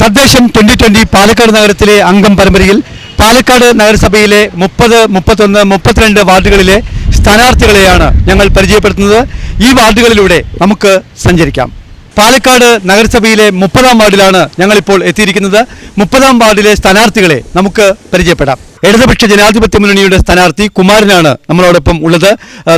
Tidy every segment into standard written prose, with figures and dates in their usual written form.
തദ്ദേശം 2020 പാലക്കാട് നഗരത്തിലെ അംഗം പരമ്പരയിൽ പാലക്കാട് നഗരസഭയിലെ 30, 31, 32 വാർഡുകളിലെ സ്ഥാനാർത്ഥികളെയാണ് ഞങ്ങൾ പരിചയപ്പെടുത്തുന്നത്. ഈ വാർഡുകളിലൂടെ നമുക്ക് സഞ്ചരിക്കാം. പാലക്കാട് നഗരസഭയിലെ 30-ാം വാർഡിലാണ് ഞങ്ങളിപ്പോൾ എത്തിയിരിക്കുന്നത്. 30-ാം വാർഡിലെ സ്ഥാനാർത്ഥികളെ നമുക്ക് പരിചയപ്പെടാം. ഇടതുപക്ഷ ജനാധിപത്യ മുന്നണിയുടെ സ്ഥാനാർത്ഥി കുമാരനാണ് നമ്മളോടൊപ്പം ഉള്ളത്.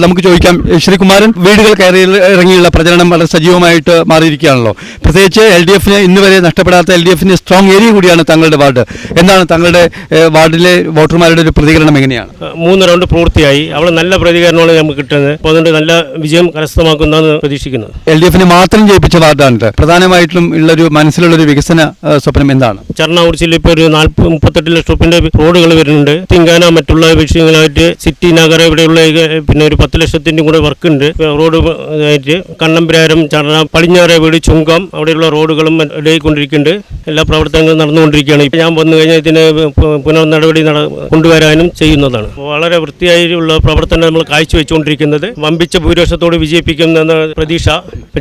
നമുക്ക് ചോദിക്കാം, ശ്രീ കുമാരൻ, വീടുകൾ കയറി ഇറങ്ങിയുള്ള പ്രചരണം വളരെ സജീവമായിട്ട് മാറിയിരിക്കുകയാണല്ലോ. പ്രത്യേകിച്ച് LDF ഇന്ന് വരെ നഷ്ടപ്പെടാത്ത LDF സ്ട്രോങ് ഏരിയ കൂടിയാണ് താങ്കളുടെ വാർഡ്. എന്താണ് താങ്കളുടെ വാർഡിലെ വോട്ടർമാരുടെ ഒരു പ്രതികരണം എങ്ങനെയാണ്? 3 റൗണ്ട് പൂർത്തിയായി. അവിടെ നല്ല പ്രതികരണമാണ് നമുക്ക് കിട്ടുന്നത്. അപ്പോൾ അതുകൊണ്ട് നല്ല വിജയം കരസ്ഥമാക്കുന്നതാണ് പ്രതീക്ഷിക്കുന്നത്. LDF മാത്രം ജയിപ്പിച്ച വാർഡാണ്. പ്രധാനമായിട്ടും ഉള്ളൊരു മനസ്സിലുള്ളൊരു വികസന സ്വപ്നം എന്താണ്? ചർണാകുറിച്ചിൽ ഇപ്പോൾ ഒരു 38 ലക്ഷം രൂപയുടെ റോഡുകൾ വരുന്നുണ്ട്. തിങ്കാന മറ്റുള്ള വിഷയങ്ങളായിട്ട് സിറ്റി നഗര ഇവിടെയുള്ള പിന്നെ ഒരു 10 ലക്ഷത്തിൻ്റെ കൂടെ വർക്ക് ഉണ്ട്. റോഡ് ആയിട്ട് കണ്ണമ്പരാരം, ചർണ, പടിഞ്ഞാറേ വീട്, ചുങ്കം അവിടെയുള്ള റോഡുകളും ഇടയിക്കൊണ്ടിരിക്കുന്നുണ്ട്. എല്ലാ പ്രവർത്തനങ്ങളും നടന്നുകൊണ്ടിരിക്കുകയാണ്. ഇപ്പം ഞാൻ വന്നു കഴിഞ്ഞാൽ ഇതിന് പുനർ നടപടി കൊണ്ടുവരാനും ചെയ്യുന്നതാണ്. വളരെ വൃത്തിയായുള്ള പ്രവർത്തനം നമ്മൾ കാഴ്ചവെച്ചുകൊണ്ടിരിക്കുന്നത്. വമ്പിച്ച ഭൂരിപക്ഷത്തോട് വിജയിപ്പിക്കുന്ന പ്രതീക്ഷ.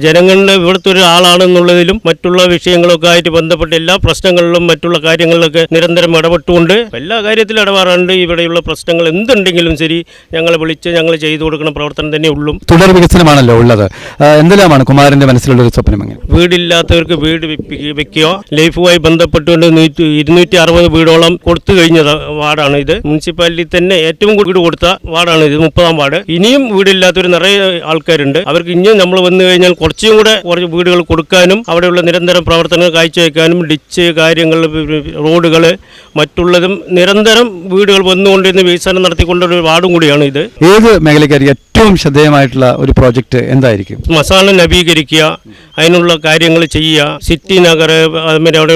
ജനങ്ങളുടെ ഇവിടുത്തെ ഒരു ആളാണെന്നുള്ളതിലും മറ്റുള്ള വിഷയങ്ങളൊക്കെ ആയിട്ട് ബന്ധപ്പെട്ട എല്ലാ പ്രശ്നങ്ങളിലും മറ്റുള്ള കാര്യങ്ങളിലൊക്കെ നിരന്തരം ഇടപെട്ടുകൊണ്ട് എല്ലാ കാര്യത്തിലും ഇടപെടാറുണ്ട്. ഇവിടെയുള്ള പ്രശ്നങ്ങൾ എന്തുണ്ടെങ്കിലും ശരി ഞങ്ങളെ വിളിച്ച് ഞങ്ങൾ ചെയ്തു കൊടുക്കുന്ന പ്രവർത്തനം തന്നെ ഉള്ളൂ. തുടർ വികസനമാണല്ലോ ഉള്ളത്. എന്തെല്ലാമാണ് കുമാരന്റെ മനസ്സിലുള്ള ഒരു സ്വപ്നം? എങ്ങനെ വീടില്ലാത്തവർക്ക് വീട് വെക്കുകയോ ലൈഫുമായി ബന്ധപ്പെട്ടുകൊണ്ട് 260 വീടോളം കൊടുത്തു കഴിഞ്ഞ വാർഡാണ് ഇത്. മുനിസിപ്പാലിറ്റി തന്നെ ഏറ്റവും വീട് കൊടുത്ത വാർഡാണ് ഇത്, 30-ാം വാർഡ്. ഇനിയും വീടില്ലാത്തവർ നിറയെ ആൾക്കാരുണ്ട്. അവർക്ക് ഇനിയും നമ്മൾ വന്നു കഴിഞ്ഞാൽ കുറച്ച് വീടുകൾ കൊടുക്കാനും അവിടെയുള്ള നിരന്തരം പ്രവർത്തനങ്ങൾ കാഴ്ചവെക്കാനും ഡിച്ച് കാര്യങ്ങൾ, റോഡുകൾ മറ്റുള്ളതും നിരന്തരം വീടുകൾ വന്നുകൊണ്ടിരുന്ന വികസനം നടത്തിക്കൊണ്ടൊരു വാർഡും കൂടിയാണ് ഇത്. ഏത് മേഖലയ്ക്ക് ഏറ്റവും ശ്രദ്ധേയമായിട്ടുള്ള ഒരു പ്രോജക്റ്റ് എന്തായിരിക്കും? മസാല നവീകരിക്കുക, അതിനുള്ള കാര്യങ്ങൾ ചെയ്യുക. സിറ്റി നഗർ, അതുമാതിരി അവിടെ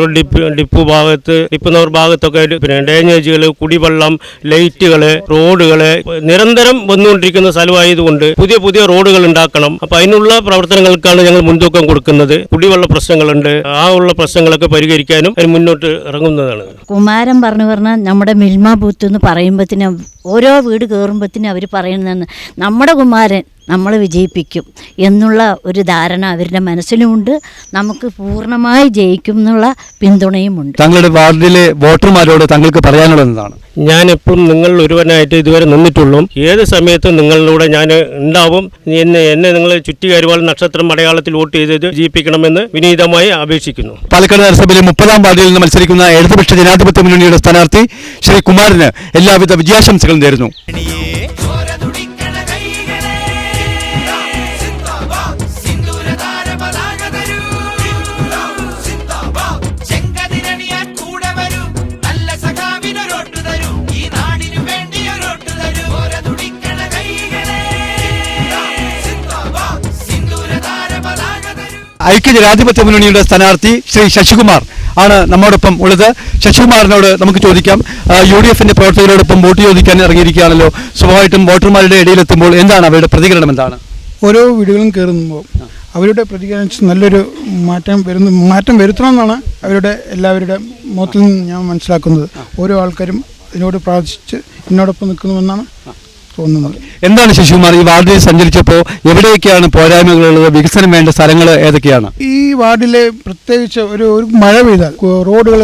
ഡിപ്പു ഭാഗത്ത്, ഡിപ്പു നഗർ ഭാഗത്തൊക്കെ പിന്നെ ഡ്രെയിനേജുകൾ, കുടിവെള്ളം, ലൈറ്റുകൾ, റോഡുകൾ നിരന്തരം വന്നുകൊണ്ടിരിക്കുന്ന സ്ഥലമായതുകൊണ്ട് പുതിയ പുതിയ റോഡുകൾ ഉണ്ടാക്കണം. അപ്പം അതിനുള്ള പ്രവർത്തനങ്ങൾക്കാണ് ഞങ്ങൾ മുൻതൂക്കം കൊടുക്കുന്നത്. കുടിവെള്ള പ്രശ്നങ്ങളുണ്ട്, ആ ഉള്ള പ്രശ്നങ്ങളൊക്കെ പരിഹരിക്കാനും അതിന് മുന്നോട്ട് ഇറങ്ങുന്നതാണ്. കുമാരൻ പറഞ്ഞാൽ നമ്മുടെ മിൽമ ബൂത്ത് എന്ന് പറയുമ്പോഴത്തേനും ഓരോ വീട് കയറുമ്പോഴത്തേനും അവർ പറയുന്നതെന്ന് നമ്മുടെ കുമാരൻ നമ്മൾ വിജയിപ്പിക്കും എന്നുള്ള ഒരു ധാരണ അവരുടെ മനസ്സിലുമുണ്ട്. നമുക്ക് പൂർണ്ണമായി ജയിക്കും എന്നുള്ള പിന്തുണയുമുണ്ട്. താങ്കളുടെ വാർഡിലെ വോട്ടർമാരോട് താങ്കൾക്ക് പറയാനുള്ളതാണ്? ഞാൻ എപ്പോഴും നിങ്ങൾ ഒരുവനായിട്ട് ഇതുവരെ നിന്നിട്ടുള്ളൂ. ഏത് സമയത്തും നിങ്ങളിലൂടെ ഞാൻ ഉണ്ടാവും. എന്നെ നിങ്ങൾ ചുറ്റികരുവാൾ നക്ഷത്രം അടയാളത്തിൽ വോട്ട് ചെയ്ത് ജയിപ്പിക്കണമെന്ന് വിനീതമായി അപേക്ഷിക്കുന്നു. പാലക്കാട് നഗരസഭയിലെ 30-ാം വാർഡിൽ നിന്ന് മത്സരിക്കുന്ന ഇടതുപക്ഷ ജനാധിപത്യ മുന്നണിയുടെ സ്ഥാനാർത്ഥി ശ്രീ കുമാരന് എല്ലാവിധ വിജയാശംസകളും നേരുന്നു. ഐക്യ ജനാധിപത്യ മുന്നണിയുടെ സ്ഥാനാർത്ഥി ശ്രീ ശശികുമാർ ആണ് നമ്മോടൊപ്പം ഉള്ളത്. ശശികുമാറിനോട് നമുക്ക് ചോദിക്കാം, UDF പ്രവർത്തകരോടൊപ്പം വോട്ട് ചോദിക്കാൻ ഇറങ്ങിയിരിക്കുകയാണല്ലോ. സ്വാഭാവികമായിട്ടും വോട്ടർമാരുടെ ഇടയിലെത്തുമ്പോൾ എന്താണ് അവരുടെ പ്രതികരണം? എന്താണ്? ഓരോ വീടുകളും കയറുമ്പോൾ അവരുടെ പ്രതികരണം നല്ലൊരു മാറ്റം വരുത്തണമെന്നാണ് അവരുടെ എല്ലാവരുടെ മുഖത്തിൽ നിന്ന് ഞാൻ മനസ്സിലാക്കുന്നത്. ഓരോ ആൾക്കാരും ഇതിനോട് പ്രാർത്ഥിച്ച് എന്നോടൊപ്പം നിൽക്കുന്നുവെന്നാണ് തോന്നുന്നത്. എന്താണ് ശശികുമാർ, ഈ വാർഡിൽ സഞ്ചരിച്ചപ്പോൾ എവിടെയൊക്കെയാണ് പോരായ്മകളുള്ളത്? വികസനം വേണ്ട സ്ഥലങ്ങൾ ഏതൊക്കെയാണ്? ഈ വാർഡിലെ പ്രത്യേകിച്ച് ഒരു മഴ പെയ്താൽ റോഡുകൾ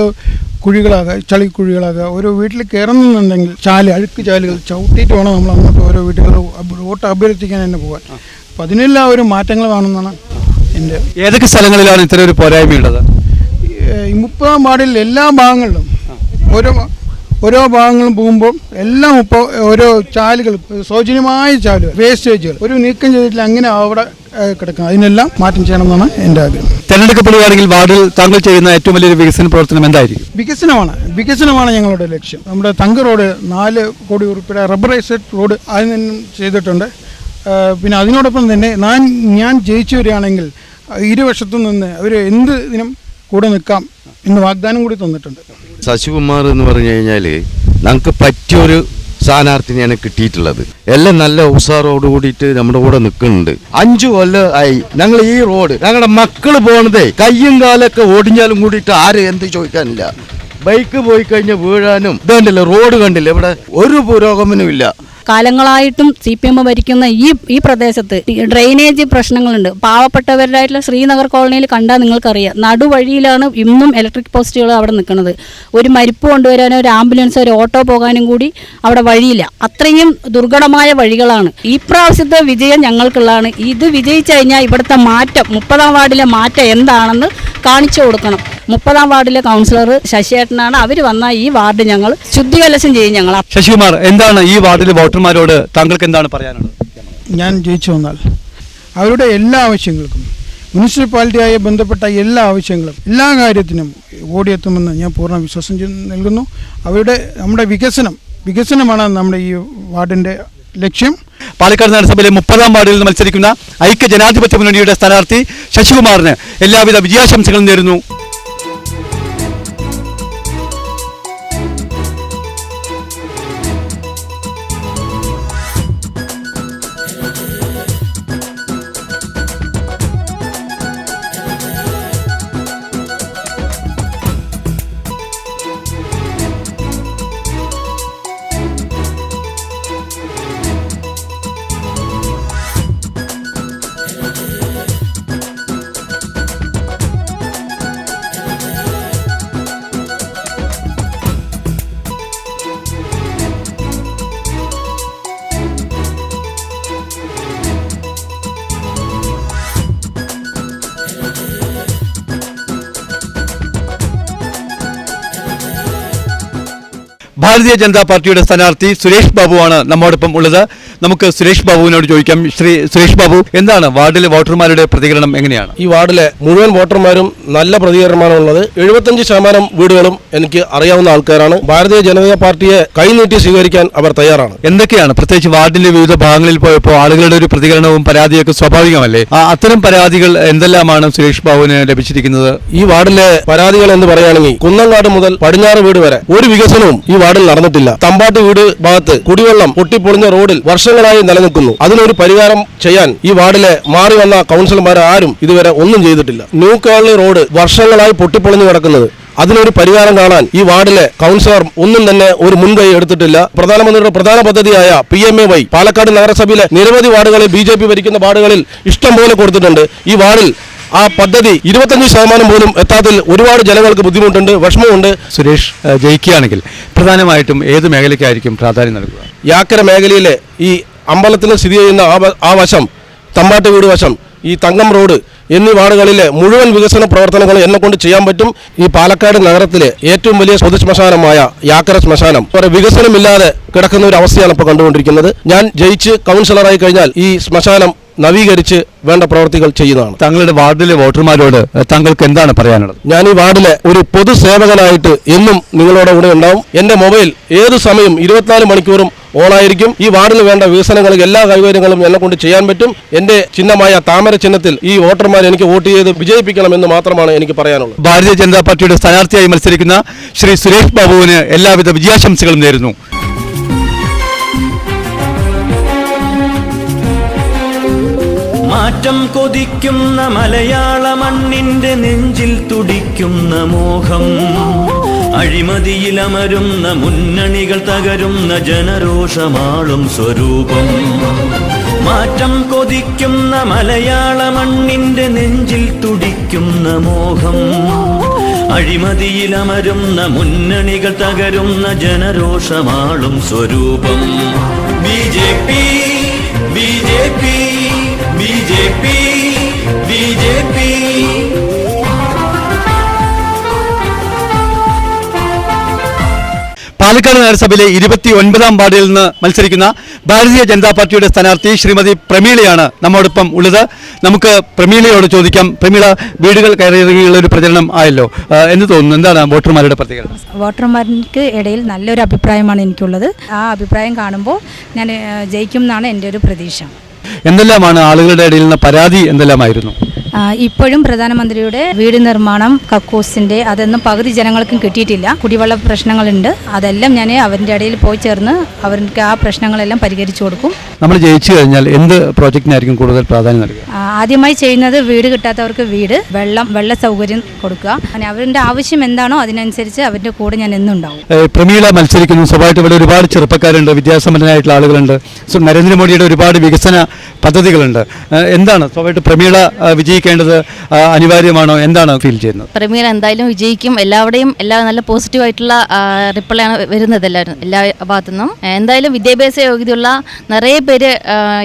കുഴികളാകുക, ചളിക്കുഴികളാകുക, ഓരോ വീട്ടിൽ കയറുന്നുണ്ടെങ്കിൽ അഴുക്ക് ചാലുകൾ ചവിട്ടിയിട്ട് വേണം നമ്മൾ അങ്ങോട്ട് ഓരോ വീട്ടുകൾ വോട്ട് അഭ്യർത്ഥിക്കാൻ തന്നെ പോകാൻ. അപ്പം അതിനെല്ലാം ഒരു മാറ്റങ്ങൾ വേണമെന്നാണ് എൻ്റെ. ഏതൊക്കെ സ്ഥലങ്ങളിലാണ് ഇത്തരം ഒരു പോരായ്മയുള്ളത്? ഈ 30-ാം വാർഡിൽ എല്ലാ ഭാഗങ്ങളിലും ഓരോ ഭാഗങ്ങളും പോകുമ്പോൾ എല്ലാം ഇപ്പോൾ ഓരോ ചാലുകൾ, ശോചനീയമായ ചാലുകൾ, വേസ്റ്റേജുകൾ ഒരു നീക്കം ചെയ്തിട്ടില്ല, അങ്ങനെ അവിടെ കിടക്കണം. അതിനെല്ലാം മാറ്റം ചെയ്യണമെന്നാണ് എൻ്റെ ആഗ്രഹം. തെരഞ്ഞെടുക്കപ്പെടുകയാണെങ്കിൽ വാർഡിൽ താങ്കൾ ചെയ്യുന്ന ഏറ്റവും വലിയൊരു വികസന പ്രവർത്തനം എന്തായിരിക്കും? വികസനമാണ് ഞങ്ങളുടെ ലക്ഷ്യം. നമ്മുടെ തങ്ക റോഡ് 4 കോടി രൂപയുടെ റബ്ബറൈസ്ഡ് റോഡ് അതിൽ നിന്നും ചെയ്തിട്ടുണ്ട്. പിന്നെ അതിനോടൊപ്പം തന്നെ ഞാൻ ജയിച്ചു വരികയാണെങ്കിൽ ഇരുവശത്തു നിന്ന് അവർ എന്ത് ഇതിനും കൂടെ നിൽക്കാം എന്ന് വാഗ്ദാനം കൂടി തന്നിട്ടുണ്ട്. ശശികുമാർ എന്ന് പറഞ്ഞു കഴിഞ്ഞാൽ നമുക്ക് പറ്റിയൊരു സ്ഥാനാർത്ഥിനെയാണ് കിട്ടിയിട്ടുള്ളത്. എല്ലാം നല്ല ഉഷാറോട് കൂടിയിട്ട് നമ്മുടെ കൂടെ നിൽക്കുന്നുണ്ട്. 5 കൊല്ലം ആയി ഞങ്ങൾ ഈ റോഡ്, ഞങ്ങളുടെ മക്കൾ പോണതേ കയ്യും കാലൊക്കെ ഓടിഞ്ഞാലും കൂടിയിട്ട് ആരും എന്ത് ചോദിക്കാനില്ല. ബൈക്ക് പോയി കഴിഞ്ഞാൽ വീഴാനും ഇതുണ്ടല്ലോ, റോഡ് കണ്ടില്ല, ഇവിടെ ഒരു പുരോഗമനവും ഇല്ല. കാലങ്ങളായിട്ടും CPM ഭരിക്കുന്ന ഈ പ്രദേശത്ത് ഡ്രെയിനേജ് പ്രശ്നങ്ങളുണ്ട്. പാവപ്പെട്ടവരായിട്ടുള്ള ശ്രീനഗർ കോളനിയിൽ കണ്ടാൽ നിങ്ങൾക്കറിയാം, നടുവഴിയിലാണ് ഇന്നും ഇലക്ട്രിക് പോസ്റ്റുകൾ അവിടെ നിൽക്കുന്നത്. ഒരു മരിപ്പ് കൊണ്ടുവരാനോ ഒരു ആംബുലൻസോ ഒരു ഓട്ടോ പോകാനും കൂടി അവിടെ വഴിയില്ല. അത്രയും ദുർഘടമായ വഴികളാണ്. ഈ പ്രാവശ്യത്തെ വിജയം ഞങ്ങൾക്കുള്ളതാണ്. ഇത് വിജയിച്ചു കഴിഞ്ഞാൽ ഇവിടുത്തെ മാറ്റം 30-ാം വാർഡിലെ മാറ്റം എന്താണെന്ന് കാണിച്ചു കൊടുക്കണം. 30-ാം വാർഡിലെ കൗൺസിലർ ശശിയേട്ടനാണ്. അവർ വന്നാൽ ഈ വാർഡ് ഞങ്ങൾ ശുദ്ധികലശം ചെയ്യും. ഞങ്ങൾ ശശികുമാർ, എന്താണ് ഈ വാർഡിലെ വോട്ടർമാരോട് താങ്കൾക്ക് എന്താണ് പറയാനുള്ളത്? ഞാൻ ജയിച്ചു വന്നാൽ അവരുടെ എല്ലാ ആവശ്യങ്ങൾക്കും, മുനിസിപ്പാലിറ്റിയായി ബന്ധപ്പെട്ട എല്ലാ ആവശ്യങ്ങളും, എല്ലാ കാര്യത്തിനും ഓടിയെത്തുമെന്ന് ഞാൻ പൂർണ്ണ വിശ്വാസം നൽകുന്നു. നമ്മുടെ വികസനമാണ് നമ്മുടെ ഈ വാർഡിൻ്റെ ലക്ഷ്യം. പാലക്കാട് നഗരസഭയിലെ 30-ാം വാർഡിൽ നിന്ന് മത്സരിക്കുന്ന ഐക്യ ജനാധിപത്യ മുന്നണിയുടെ സ്ഥാനാർത്ഥി ശശികുമാറിന് എല്ലാവിധ വിജയാശംസകളും നേരുന്നു. ഭാരതീയ ജനതാ പാർട്ടിയുടെ സ്ഥാനാർത്ഥി സുരേഷ് ബാബുവാണ് നമ്മോടൊപ്പം ഉള്ളത്. നമുക്ക് സുരേഷ് ബാബുവിനോട് ചോദിക്കാം. സുരേഷ് ബാബു, എന്താണ് വാർഡിലെ വോട്ടർമാരുടെ പ്രതികരണം എങ്ങനെയാണ്? ഈ വാർഡിലെ മുഴുവൻ വോട്ടർമാരും നല്ല പ്രതികരണമാണ് ഉള്ളത്. 75% വീടുകളും എനിക്ക് അറിയാവുന്ന ആൾക്കാരാണ്. ഭാരതീയ ജനതാ പാർട്ടിയെ കൈനീട്ടി സ്വീകരിക്കാൻ അവർ തയ്യാറാണ്. എന്തൊക്കെയാണ് പ്രത്യേകിച്ച് വാർഡിന്റെ വിവിധ ഭാഗങ്ങളിൽ പോയപ്പോൾ ആളുകളുടെ ഒരു പ്രതികരണവും പരാതിയൊക്കെ സ്വാഭാവികമല്ലേ? അത്തരം പരാതികൾ എന്തെല്ലാമാണ് സുരേഷ് ബാബുവിന് ലഭിച്ചിരിക്കുന്നത്? ഈ വാർഡിലെ പരാതികൾ എന്ന് പറയുകയാണെങ്കിൽ കുന്നങ്ങാട് മുതൽ പടിഞ്ഞാറ് വീട് വരെ ഒരു വികസനവും ഈ വാർഡിൽ നടന്നിട്ടില്ല. തമ്പാട്ട് വീട് ഭാഗത്ത് കുടിവെള്ളം പൊട്ടിപ്പൊളിഞ്ഞ റോഡിൽ വർഷങ്ങളായി നിലനിൽക്കുന്നു. അതിനൊരു പരിഹാരം ചെയ്യാൻ ഈ വാർഡിലെ മാറി വന്ന കൗൺസിലർമാർ ആരും ഇതുവരെ ഒന്നും ചെയ്തിട്ടില്ല. ന്യൂ കേരള റോഡ് വർഷങ്ങളായി പൊട്ടിപ്പൊളിഞ്ഞു കിടക്കുന്നത്, അതിനൊരു പരിഹാരം കാണാൻ ഈ വാർഡിലെ കൗൺസിലർ ഒന്നും തന്നെ ഒരു മുൻകൈ എടുത്തിട്ടില്ല. പ്രധാനമന്ത്രിയുടെ പ്രധാന പദ്ധതിയായ PMAY പാലക്കാട് നഗരസഭയിലെ നിരവധി വാർഡുകളിൽ BJP ഭരിക്കുന്ന വാർഡുകളിൽ ഇഷ്ടം പോലെ കൊടുത്തിട്ടുണ്ട്. ഈ വാർഡിൽ ആ പദ്ധതി 25% പോലും എത്താത്തിൽ ഒരുപാട് ജനങ്ങൾക്ക് ബുദ്ധിമുട്ടുണ്ട്, വിഷമമുണ്ട്. സുരേഷ് ജയിക്കുകയാണെങ്കിൽ പ്രധാനമായിട്ടും ഏത് മേഖലയ്ക്കായിരിക്കും പ്രാധാന്യം നൽകുക? യാക്കര മേഖലയിലെ ഈ അമ്പലത്തിന് സ്ഥിതി ചെയ്യുന്ന ആ വശം, തമ്പാട്ട് വീട് വശം, ഈ തങ്കം റോഡ് എന്നീ വാർഡുകളിലെ മുഴുവൻ വികസന പ്രവർത്തനങ്ങൾ എന്നെ കൊണ്ട് ചെയ്യാൻ പറ്റും. ഈ പാലക്കാട് നഗരത്തിലെ ഏറ്റവും വലിയ പൊതുശ്മശാനമായ യാക്കര ശ്മശാനം വികസനമില്ലാതെ കിടക്കുന്ന ഒരു അവസ്ഥയാണ് ഇപ്പോൾ കണ്ടുകൊണ്ടിരിക്കുന്നത്. ഞാൻ ജയിച്ച് കൗൺസിലറായി കഴിഞ്ഞാൽ ഈ ശ്മശാനം നവീകരിച്ച് വേണ്ട പ്രവർത്തികൾ ചെയ്യുന്നതാണ്. തങ്ങളുടെ വാർഡിലെ വോട്ടർമാരോട് താങ്കൾക്ക് എന്താണ് പറയാനുള്ളത്? ഞാൻ ഈ വാർഡിലെ ഒരു പൊതുസേവകനായിട്ട് എന്നും നിങ്ങളോട് കൂടെ ഉണ്ടാവും. എൻ്റെ മൊബൈൽ ഏതു സമയം 24 മണിക്കൂറും ഓണായിരിക്കും. ഈ വാർഡിന് വേണ്ട വികസനങ്ങളും എല്ലാ കൈകാര്യങ്ങളും എന്നെ കൊണ്ട് ചെയ്യാൻ പറ്റും. എൻ്റെ ചിഹ്നമായ താമര ചിഹ്നത്തിൽ ഈ വോട്ടർമാർ എനിക്ക് വോട്ട് ചെയ്ത് വിജയിപ്പിക്കണമെന്ന് മാത്രമാണ് എനിക്ക് പറയാനുള്ളത്. ഭാരതീയ ജനതാ പാർട്ടിയുടെ സ്ഥാനാർത്ഥിയായി മത്സരിക്കുന്ന ശ്രീ സുരേഷ് ബാബുവിന് എല്ലാവിധ വിജയാശംസകളും നേരുന്നു. മാറ്റം കൊതിക്കുന്ന മലയാള മണ്ണിന്റെ നെഞ്ചിൽ തുടിക്കുന്ന മോഹം, അഴിമതിയിലമരുന്ന മുന്നണികൾ തകരുന്ന ജനരോഷമാളും സ്വരൂപം. മാറ്റം കൊതിക്കുന്ന മലയാള മണ്ണിന്റെ നെഞ്ചിൽ തുടിക്കുന്ന മോഹം, അഴിമതിയിലമരുന്ന മുന്നണികൾ തകരുന്ന ജനരോഷമാളും സ്വരൂപം. BJP BJP BJP BJP. Palakkad നഗരസഭയിലെ 29-ാം വാർഡിൽ നിന്ന് മത്സരിക്കുന്ന ഭാരതീയ ജനതാ പാർട്ടിയുടെ സ്ഥാനാർത്ഥി ശ്രീമതി പ്രമീളയാണ് നമ്മോടൊപ്പം ഉള്ളത്. നമുക്ക് പ്രമീളയോട് ചോദിക്കാം. പ്രമീള, വീടുകൾ കയറിയുള്ള ഒരു പ്രചരണം ആയല്ലോ, എന്ന് തോന്നുന്നു, എന്താണ് വോട്ടർമാരുടെ പ്രതികരണം? വോട്ടർമാർക്ക് ഇടയിൽ നല്ലൊരു അഭിപ്രായമാണ് എനിക്കുള്ളത്. ആ അഭിപ്രായം കാണുമ്പോൾ ഞാൻ ജയിക്കും എന്നാണ് എൻ്റെ ഒരു പ്രതീക്ഷ. എന്തെല്ലാമാണ് ആളുകളുടെ ഇടയിൽ നിന്ന് പരാതി എന്തെല്ലാമായിരുന്നു? ഇപ്പോഴും പ്രധാനമന്ത്രിയുടെ വീട് നിർമ്മാണം കക്കൂസിൻ്റെ അതൊന്നും പകുതി ജനങ്ങൾക്കും കിട്ടിയിട്ടില്ല. കുടിവെള്ള പ്രശ്നങ്ങളുണ്ട്. അതെല്ലാം ഞാൻ അവരുടെ ഇടയിൽ പോയി ചേർന്ന് അവർക്ക് ആ പ്രശ്നങ്ങളെല്ലാം പരിഹരിച്ചു കൊടുക്കും. നമ്മൾ ജയിച്ചു കഴിഞ്ഞാൽ എന്ത് പ്രോജക്റ്റിനായിരിക്കും കൂടുതൽ പ്രാധാന്യം നൽകുക? ആദ്യമായി ചെയ്യുന്നത് വീട് കിട്ടാത്തവർക്ക് വീട്, വെള്ള സൗകര്യം കൊടുക്കുക. അങ്ങനെ അവരുടെ ആവശ്യം എന്താണോ അതിനനുസരിച്ച് അവരുടെ കൂടെ ഞാൻ എന്നും ഉണ്ടാവും. പ്രമീള മത്സരിക്കുന്നു. സ്വാഭാവികമായിട്ട് ഇവിടെ ഒരുപാട് ചെറുപ്പക്കാരുണ്ട്, വിദ്യാസമ്പന്നരായിട്ടുള്ള ആളുകളുണ്ട്. നരേന്ദ്രമോദിയുടെ ഒരുപാട് വികസന പദ്ധതികളുണ്ട്. എന്താണ് സ്വാഭാവികമായിട്ട് പ്രമീള വിജയിക്കേണ്ടത് അനിവാര്യമാണോ? എന്താണ് ഫീൽ ചെയ്യുന്നത്? പ്രമീള എന്തായാലും വിജയിക്കും. എല്ലാവരുടെയും നല്ല പോസിറ്റീവായിട്ടുള്ള റിപ്ലൈയാണ് വരുന്നത് എല്ലാ ഭാഗത്തുനിന്നും. എന്തായാലും വിദ്യാഭ്യാസ യോഗ്യതയുള്ള നിറയെ പേര്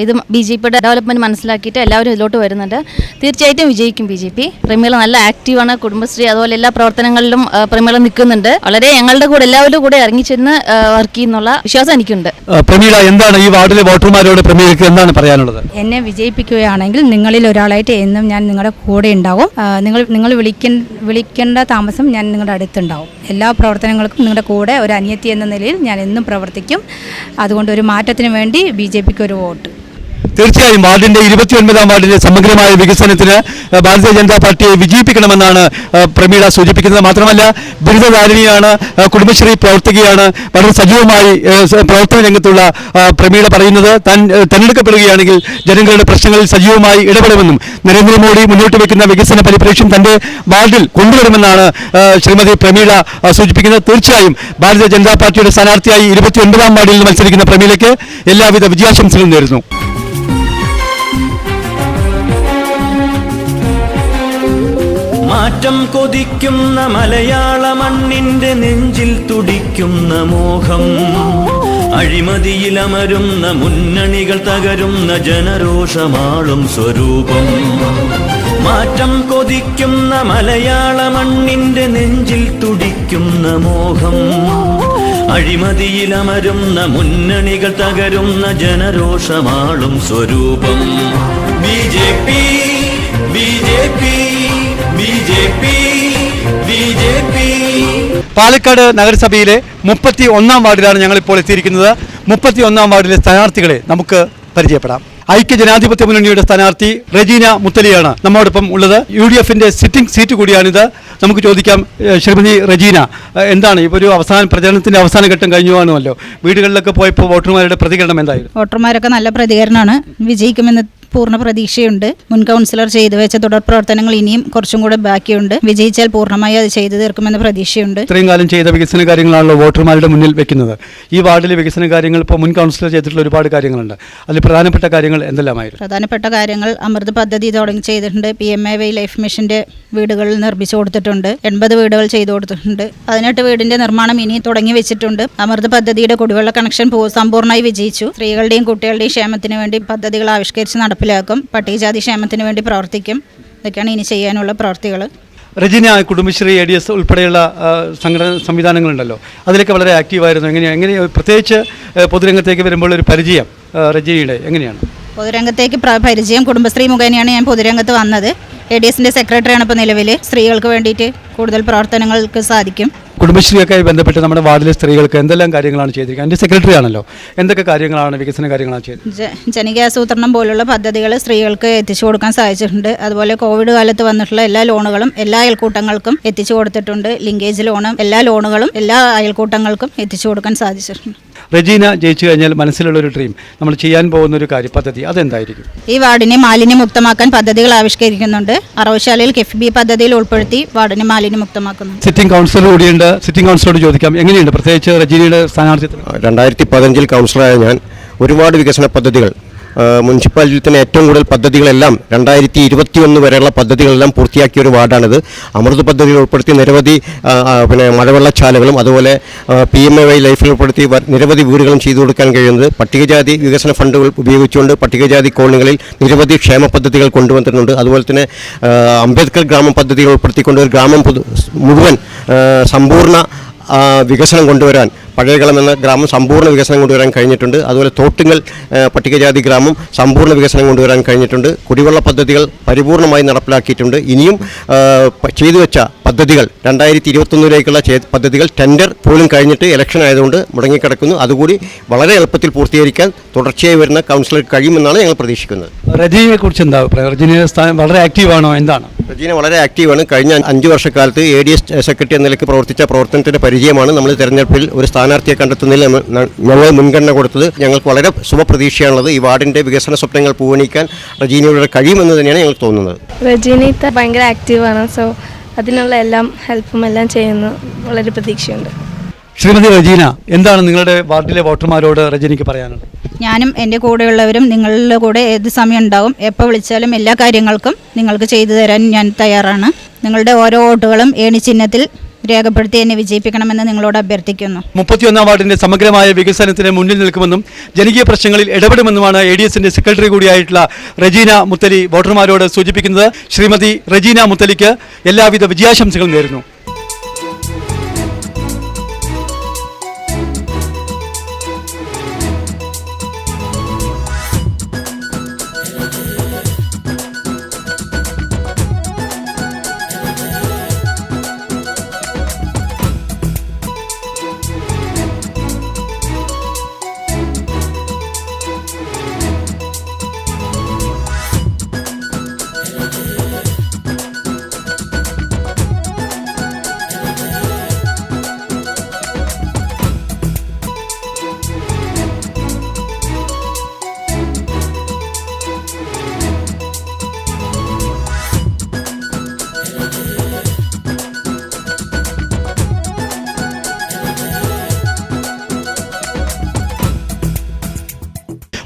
ഇത് BJPയുടെ ഡെവലപ്മെൻറ്റ് മനസ്സിലാക്കിയിട്ട് എല്ലാവരും ഇതിലോട്ട് വരുന്നുണ്ട്. തീർച്ചയായിട്ടും വിജയിക്കും BJP. പ്രമീള നല്ല ആക്റ്റീവാണ്. കുടുംബശ്രീ അതുപോലെ എല്ലാ പ്രവർത്തനങ്ങളിലും പ്രമീള നിൽക്കുന്നുണ്ട്. വളരെ ഞങ്ങളുടെ കൂടെ എല്ലാവരും കൂടെ ഇറങ്ങിച്ചെന്ന് വർക്ക് ചെയ്യുന്നുള്ള വിശ്വാസം എനിക്കുണ്ട്. പ്രമീള, എന്താണ് ഈ വാർഡിലെ വോട്ടർമാരോട് പ്രമീളയ്ക്ക് എന്താണ് പറയാനുള്ളത്? എന്നെ വിജയിപ്പിക്കുകയാണെങ്കിൽ നിങ്ങളിൽ ഒരാളായിട്ട് എന്നും ഞാൻ നിങ്ങളുടെ കൂടെ ഉണ്ടാവും. നിങ്ങൾ വിളിക്കേണ്ട താമസം ഞാൻ നിങ്ങളുടെ അടുത്തുണ്ടാവും. എല്ലാ പ്രവർത്തനങ്ങൾക്കും നിങ്ങളുടെ കൂടെ ഒരു അനിയത്തി എന്ന നിലയിൽ ഞാൻ എന്നും പ്രവർത്തിക്കും. അതുകൊണ്ട് ഒരു മാറ്റത്തിന് വേണ്ടി BJPക്ക് ഒരു വോട്ട്. തീർച്ചയായും വാർഡിന്റെ 29ാം വാർഡിന്റെ സമഗ്രമായ വികസനത്തിന് ഭാരതീയ ജനതാ പാർട്ടിയെ വിജയിപ്പിക്കണമെന്നാണ് പ്രമീള സൂചിപ്പിക്കുന്നത്. മാത്രമല്ല ബിരുദധാരിണിയാണ്, കുടുംബശ്രീ പ്രവർത്തകയാണ്. വളരെ സജീവമായി പ്രവർത്തന രംഗത്തുള്ള പ്രമീള പറയുന്നത് തെരഞ്ഞെടുക്കപ്പെടുകയാണെങ്കിൽ ജനങ്ങളുടെ പ്രശ്നങ്ങളിൽ സജീവമായി ഇടപെടുമെന്നും നരേന്ദ്രമോദി മുന്നോട്ട് വയ്ക്കുന്ന വികസന പരിപ്രേക്ഷ്യം തന്റെ വാർഡിൽ കൊണ്ടുവരുമെന്നാണ് ശ്രീമതി പ്രമീള സൂചിപ്പിക്കുന്നത്. തീർച്ചയായും ഭാരതീയ ജനതാ പാർട്ടിയുടെ സ്ഥാനാർത്ഥിയായി 29ാം വാർഡിൽ നിന്ന് മത്സരിക്കുന്ന പ്രമീളയ്ക്ക് എല്ലാവിധ വിജയാശംസകളും നേരുന്നു. മാറ്റം കൊതിക്കുന്ന മലയാള മണ്ണിന്റെ നെഞ്ചിൽ തുടിക്കുന്ന മോഹം, അഴിമതിയിലമരുന്ന മുന്നണികൾ തകരുന്ന ജനരോഷമാളും സ്വരൂപം. മാറ്റം കൊതിക്കുന്ന മലയാള മണ്ണിന്റെ നെഞ്ചിൽ തുടിക്കുന്ന മോഹം, അഴിമതിയിലമരുന്ന മുന്നണികൾ തകരുന്ന ജനരോഷമാളും സ്വരൂപം. BJP BJP BJP BJP. Palakkad നഗരസഭയിലെ 31ാം വാർഡിലാണ് ഞങ്ങളിപ്പോൾ എത്തിയിരിക്കുന്നത്. 31ാം വാർഡിലെ സ്ഥാനാർത്ഥികളെ നമുക്ക് പരിചയപ്പെടാം. ഐക്യ ജനാധിപത്യ മുന്നണിയുടെ സ്ഥാനാർത്ഥി റെജീന മുത്തലിയാണ് നമ്മോടൊപ്പം ഉള്ളത്. UDFന്റെ സിറ്റിംഗ് സീറ്റ് കൂടിയാണിത്. നമുക്ക് ചോദിക്കാം, ശ്രീമതി റെജീന, എന്താണ് ഇപ്പോൾ ഒരു പ്രചരണത്തിന്റെ അവസാന ഘട്ടം കഴിഞ്ഞു കാണുമല്ലോ, വീടുകളിലൊക്കെ പോയപ്പോൾ വോട്ടർമാരുടെ പ്രതികരണം എന്തായിരുന്നു? വോട്ടർമാരൊക്കെ നല്ല പ്രതികരണമാണ്. വിജയിക്കുമെന്ന് പൂർണ്ണ പ്രതീക്ഷയുണ്ട്. മുൻ കൗൺസിലർ ചെയ്തു വെച്ച തുടർ പ്രവർത്തനങ്ങൾ ഇനിയും കുറച്ചും കൂടെ ബാക്കിയുണ്ട്. വിജയിച്ചാൽ പൂർണ്ണമായി അത് ചെയ്തു തീർക്കുമെന്ന് പ്രതീക്ഷയുണ്ട്. ഇത്രയും കാലം ചെയ്ത വികസന കാര്യങ്ങളാണല്ലോ വോട്ടർമാരുടെ മുന്നിൽ വെക്കുന്നത്. ഈ വാർഡിലെ വികസന കാര്യങ്ങൾ ഇപ്പോൾ മുൻ കൗൺസിലർ ചെയ്തിട്ടുള്ള ഒരുപാട് കാര്യങ്ങളുണ്ട്. അതിൽ പ്രധാനപ്പെട്ട കാര്യങ്ങൾ എന്തെല്ലാമായിരുന്നു? പ്രധാനപ്പെട്ട കാര്യങ്ങൾ അമൃത് പദ്ധതി തുടങ്ങി ചെയ്തിട്ടുണ്ട്. PMAY ലൈഫ് മിഷന്റെ വീടുകൾ നിർമ്മിച്ചു കൊടുത്തിട്ടുണ്ട്. 80 വീടുകൾ ചെയ്തു കൊടുത്തിട്ടുണ്ട്. 18 വീടിന്റെ നിർമ്മാണം ഇനി തുടങ്ങി വെച്ചിട്ടുണ്ട്. അമൃത് പദ്ധതിയുടെ കുടിവെള്ള കണക്ഷൻ സമ്പൂർണ്ണമായി വിജയിച്ചു. സ്ത്രീകളുടെയും കുട്ടികളുടെയും ക്ഷേമത്തിന് വേണ്ടി പദ്ധതികൾ ആവിഷ്കരിച്ച് നടപ്പിലാക്കും. പട്ടികജാതി ക്ഷേമത്തിന് വേണ്ടി പ്രവർത്തിക്കും. ഇതൊക്കെയാണ് ഇനി ചെയ്യാനുള്ള പ്രവൃത്തികൾ. റെജീന, കുടുംബശ്രീ ADS ഉൾപ്പെടെയുള്ള സംഘടന സംവിധാനങ്ങളുണ്ടല്ലോ, അതിലൊക്കെ വളരെ ആക്റ്റീവായിരുന്നു. എങ്ങനെ പ്രത്യേകിച്ച് പൊതുരംഗത്തേക്ക് വരുമ്പോൾ ഒരു പരിചയം റെജീനയുടെ എങ്ങനെയാണ്? പൊതുരംഗത്തേക്ക് പരിചയം കുടുംബശ്രീ മുഖേനയാണ് ഞാൻ പൊതുരംഗത്ത് വന്നത്. ADSന്റെ സെക്രട്ടറിയാണ് ഇപ്പോൾ നിലവിൽ. സ്ത്രീകൾക്ക് വേണ്ടിയിട്ട് കൂടുതൽ പ്രവർത്തനങ്ങൾക്ക് സാധിക്കും. കുടുംബശ്രീയൊക്കെ ബന്ധപ്പെട്ട് നമ്മുടെ വാർഡിലെ സ്ത്രീകൾക്ക് എന്തെല്ലാം കാര്യങ്ങളാണ് ചെയ്തിരിക്കുന്നത്? എൻ്റെ സെക്രട്ടറി ആണല്ലോ, എന്തൊക്കെ കാര്യങ്ങളാണ് വികസന കാര്യങ്ങളാണ് ചെയ്തത്? ജനകീയാസൂത്രണം പോലുള്ള പദ്ധതികൾ സ്ത്രീകൾക്ക് എത്തിച്ചു കൊടുക്കാൻ സാധിച്ചിട്ടുണ്ട്. അതുപോലെ കോവിഡ് കാലത്ത് വന്നിട്ടുള്ള എല്ലാ ലോണുകളും എല്ലാ അയൽക്കൂട്ടങ്ങൾക്കും എത്തിച്ചു കൊടുത്തിട്ടുണ്ട്. ലിങ്കേജ് ലോണും എല്ലാ ലോണുകളും എല്ലാ അയൽക്കൂട്ടങ്ങൾക്കും എത്തിച്ചു കൊടുക്കാൻ സാധിച്ചിട്ടുണ്ട്. റെജീന ജയിച്ചു കഴിഞ്ഞാൽ മനസ്സിലുള്ള ഒരു ഡ്രീം, നമ്മൾ ചെയ്യാൻ പോകുന്ന ഒരു പദ്ധതി അതെന്തായിരിക്കും? ഈ വാർഡിനെ മാലിന്യമുക്തമാക്കാൻ പദ്ധതികൾ ആവിഷ്കരിക്കുന്നുണ്ട്. അറവശാലയിൽ KIFBI പദ്ധതിയിൽ ഉൾപ്പെടുത്തി വാർഡിനെ മാലിന്യമുക്തമാക്കുന്നു. സിറ്റിംഗ് കൗൺസിലർ കൂടിയുണ്ട്. സിറ്റിംഗ് കൗൺസിലറോട് ചോദിക്കാം, എങ്ങനെയുണ്ട് പ്രത്യേകിച്ച് റെജീനയുടെ സ്ഥാനാർത്ഥിത്വം? 2015 കൗൺസിലറായ ഞാൻ ഒരുപാട് വികസന പദ്ധതികൾ മുനിസിപ്പാലിറ്റിയിൽ തന്നെ ഏറ്റവും കൂടുതൽ പദ്ധതികളെല്ലാം 2021 വരെയുള്ള പദ്ധതികളെല്ലാം പൂർത്തിയാക്കിയ ഒരു വാർഡാണിത്. അമൃത് പദ്ധതിയിൽ ഉൾപ്പെടുത്തി നിരവധി മഴവെള്ളച്ചാലുകളും അതുപോലെ PMAY ലൈഫിൽ ഉൾപ്പെടുത്തി നിരവധി വീടുകളും ചെയ്തു കൊടുക്കാൻ കഴിയുന്നത്. പട്ടികജാതി വികസന ഫണ്ടുകൾ ഉപയോഗിച്ചുകൊണ്ട് പട്ടികജാതി കോളനികളിൽ നിരവധി ക്ഷേമ പദ്ധതികൾ കൊണ്ടുവന്നിട്ടുണ്ട്. അതുപോലെ തന്നെ അംബേദ്കർ ഗ്രാമ പദ്ധതികൾ ഉൾപ്പെടുത്തിക്കൊണ്ട് ഒരു ഗ്രാമം മുഴുവൻ സമ്പൂർണ്ണ വികസനം കൊണ്ടുവരാൻ പഴയകളം എന്ന ഗ്രാമം സമ്പൂർണ്ണ വികസനം കൊണ്ടുവരാൻ കഴിഞ്ഞിട്ടുണ്ട്. അതുപോലെ തോട്ടുങ്ങൽ പട്ടികജാതി ഗ്രാമം സമ്പൂർണ്ണ വികസനം കൊണ്ടുവരാൻ കഴിഞ്ഞിട്ടുണ്ട്. കുടിവെള്ള പദ്ധതികൾ പരിപൂർണമായി നടപ്പിലാക്കിയിട്ടുണ്ട്. ഇനിയും ചെയ്തു വെച്ച പദ്ധതികൾ 2021 പദ്ധതികൾ ടെൻഡർ പോലും കഴിഞ്ഞിട്ട് ഇലക്ഷൻ ആയതുകൊണ്ട് മുടങ്ങിക്കിടക്കുന്നു. അതുകൂടി വളരെ എളുപ്പത്തിൽ പൂർത്തീകരിക്കാൻ തുടർച്ചയായി വരുന്ന കൗൺസിലർക്ക് കഴിയുമെന്നാണ് ഞങ്ങൾ പ്രതീക്ഷിക്കുന്നത്. റജീനെ കുറിച്ച് എന്താ അഭിപ്രായം? റജീന വളരെ ആക്റ്റീവാണോ? എന്താണ്? റജീന വളരെ ആക്റ്റീവാണ്. കഴിഞ്ഞ 5 വർഷക്കാലത്ത് ADS സെക്രട്ടറി എന്ന നിലയ്ക്ക് പ്രവർത്തിച്ച പ്രവർത്തനത്തിൻ്റെ പരിചയമാണ് നമ്മൾ തെരഞ്ഞെടുപ്പിൽ ഒരു സ്ഥാനാർത്ഥിയെ കണ്ടെത്തുന്നതിൽ ഞങ്ങൾ മുൻഗണന കൊടുത്തത്. ഞങ്ങൾക്ക് വളരെ ശുഭപ്രതീക്ഷയാണുള്ളത്. ഈ വാർഡിൻ്റെ വികസന സ്വപ്നങ്ങൾ പൂവണിക്കാൻ റജീനയുടെ കഴിയുമെന്ന് തന്നെയാണ് ഞങ്ങൾക്ക് തോന്നുന്നത്. റജീനിത്ത ഭയങ്കര ആക്റ്റീവാണ്. സോ അതിനുള്ള എല്ലാം ഹെൽപ്പും എല്ലാം ചെയ്യുന്നു. വളരെ പ്രതീക്ഷയുണ്ട്. ശ്രീമതി റജീന, എന്താണ് നിങ്ങളുടെ വാർഡിലെ വോട്ടർമാരോട് റജീനയ്ക്ക് പറയാനുള്ളത്? ഞാനും എൻ്റെ കൂടെയുള്ളവരും നിങ്ങളുടെ കൂടെ ഏത് സമയം ഉണ്ടാവും. എപ്പോൾ വിളിച്ചാലും എല്ലാ കാര്യങ്ങൾക്കും നിങ്ങൾക്ക് ചെയ്തു തരാൻ ഞാൻ തയ്യാറാണ്. നിങ്ങളുടെ ഓരോ വോട്ടുകളും ഏണി ചിഹ്നത്തിൽ രേഖപ്പെടുത്തി എന്നെ വിജയിപ്പിക്കണമെന്ന് നിങ്ങളോട് അഭ്യർത്ഥിക്കുന്നു. 31 വാർഡിന്റെ സമഗ്രമായ വികസനത്തിന് മുന്നിൽ നിൽക്കുമെന്നും ജനകീയ പ്രശ്നങ്ങളിൽ ഇടപെടുമെന്നുമാണ് ADSന്റെ സെക്രട്ടറി കൂടിയായിട്ടുള്ള റജീന മുത്തലി വോട്ടർമാരോട് സൂചിപ്പിക്കുന്നത്. ശ്രീമതി റജീന മുത്തലിക്ക് എല്ലാവിധ വിജയാശംസകളും നേരുന്നു.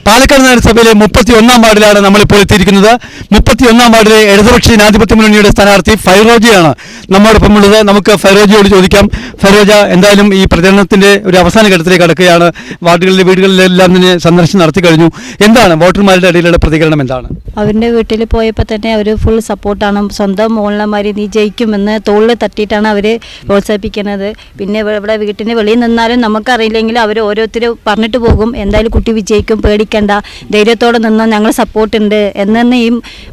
പാലക്കാട് നഗരസഭയിലെ 31 വാർഡിലാണ് നമ്മളിപ്പോൾ എത്തിയിരിക്കുന്നത്. 31 വാർഡിലെ ഇടതുപക്ഷ ജനാധിപത്യ മുന്നണിയുടെ സ്ഥാനാർത്ഥി ഫൈറോജയാണ് നമ്മോടൊപ്പം ഉള്ളത്. നമുക്ക് ഫൈറോജയോട് ചോദിക്കാം. ഫൈറോജ, എന്തായാലും ഈ പ്രചരണത്തിന്റെ ഒരു അവസാന ഘട്ടത്തിലേക്ക് കടക്കുകയാണ്. വാർഡുകളിലെ വീടുകളിലെല്ലാം തന്നെ സന്ദർശനം നടത്തി കഴിഞ്ഞു. എന്താണ് വോട്ടർമാരുടെ ഇടയിലുള്ള പ്രതികരണം? എന്താണ്? അവരുടെ വീട്ടിൽ പോയപ്പോൾ തന്നെ അവർ ഫുൾ സപ്പോർട്ടാണ്. സ്വന്തം മോളിലമാരി നീ ജയിക്കുമെന്ന് തോളിൽ തട്ടിയിട്ടാണ് അവർ പ്രോത്സാഹിപ്പിക്കുന്നത്. പിന്നെ ഇവിടെ വീട്ടിന് വെളിയിൽ നിന്നാലും നമുക്കറിയില്ലെങ്കിൽ അവർ ഓരോരുത്തർ പറഞ്ഞിട്ട് പോകും, എന്തായാലും കുട്ടി വിജയിക്കും, പേടിക്കേണ്ട, ധൈര്യത്തോടെ നിന്നാൽ ഞങ്ങൾ സപ്പോർട്ടുണ്ട് എന്നു ഈ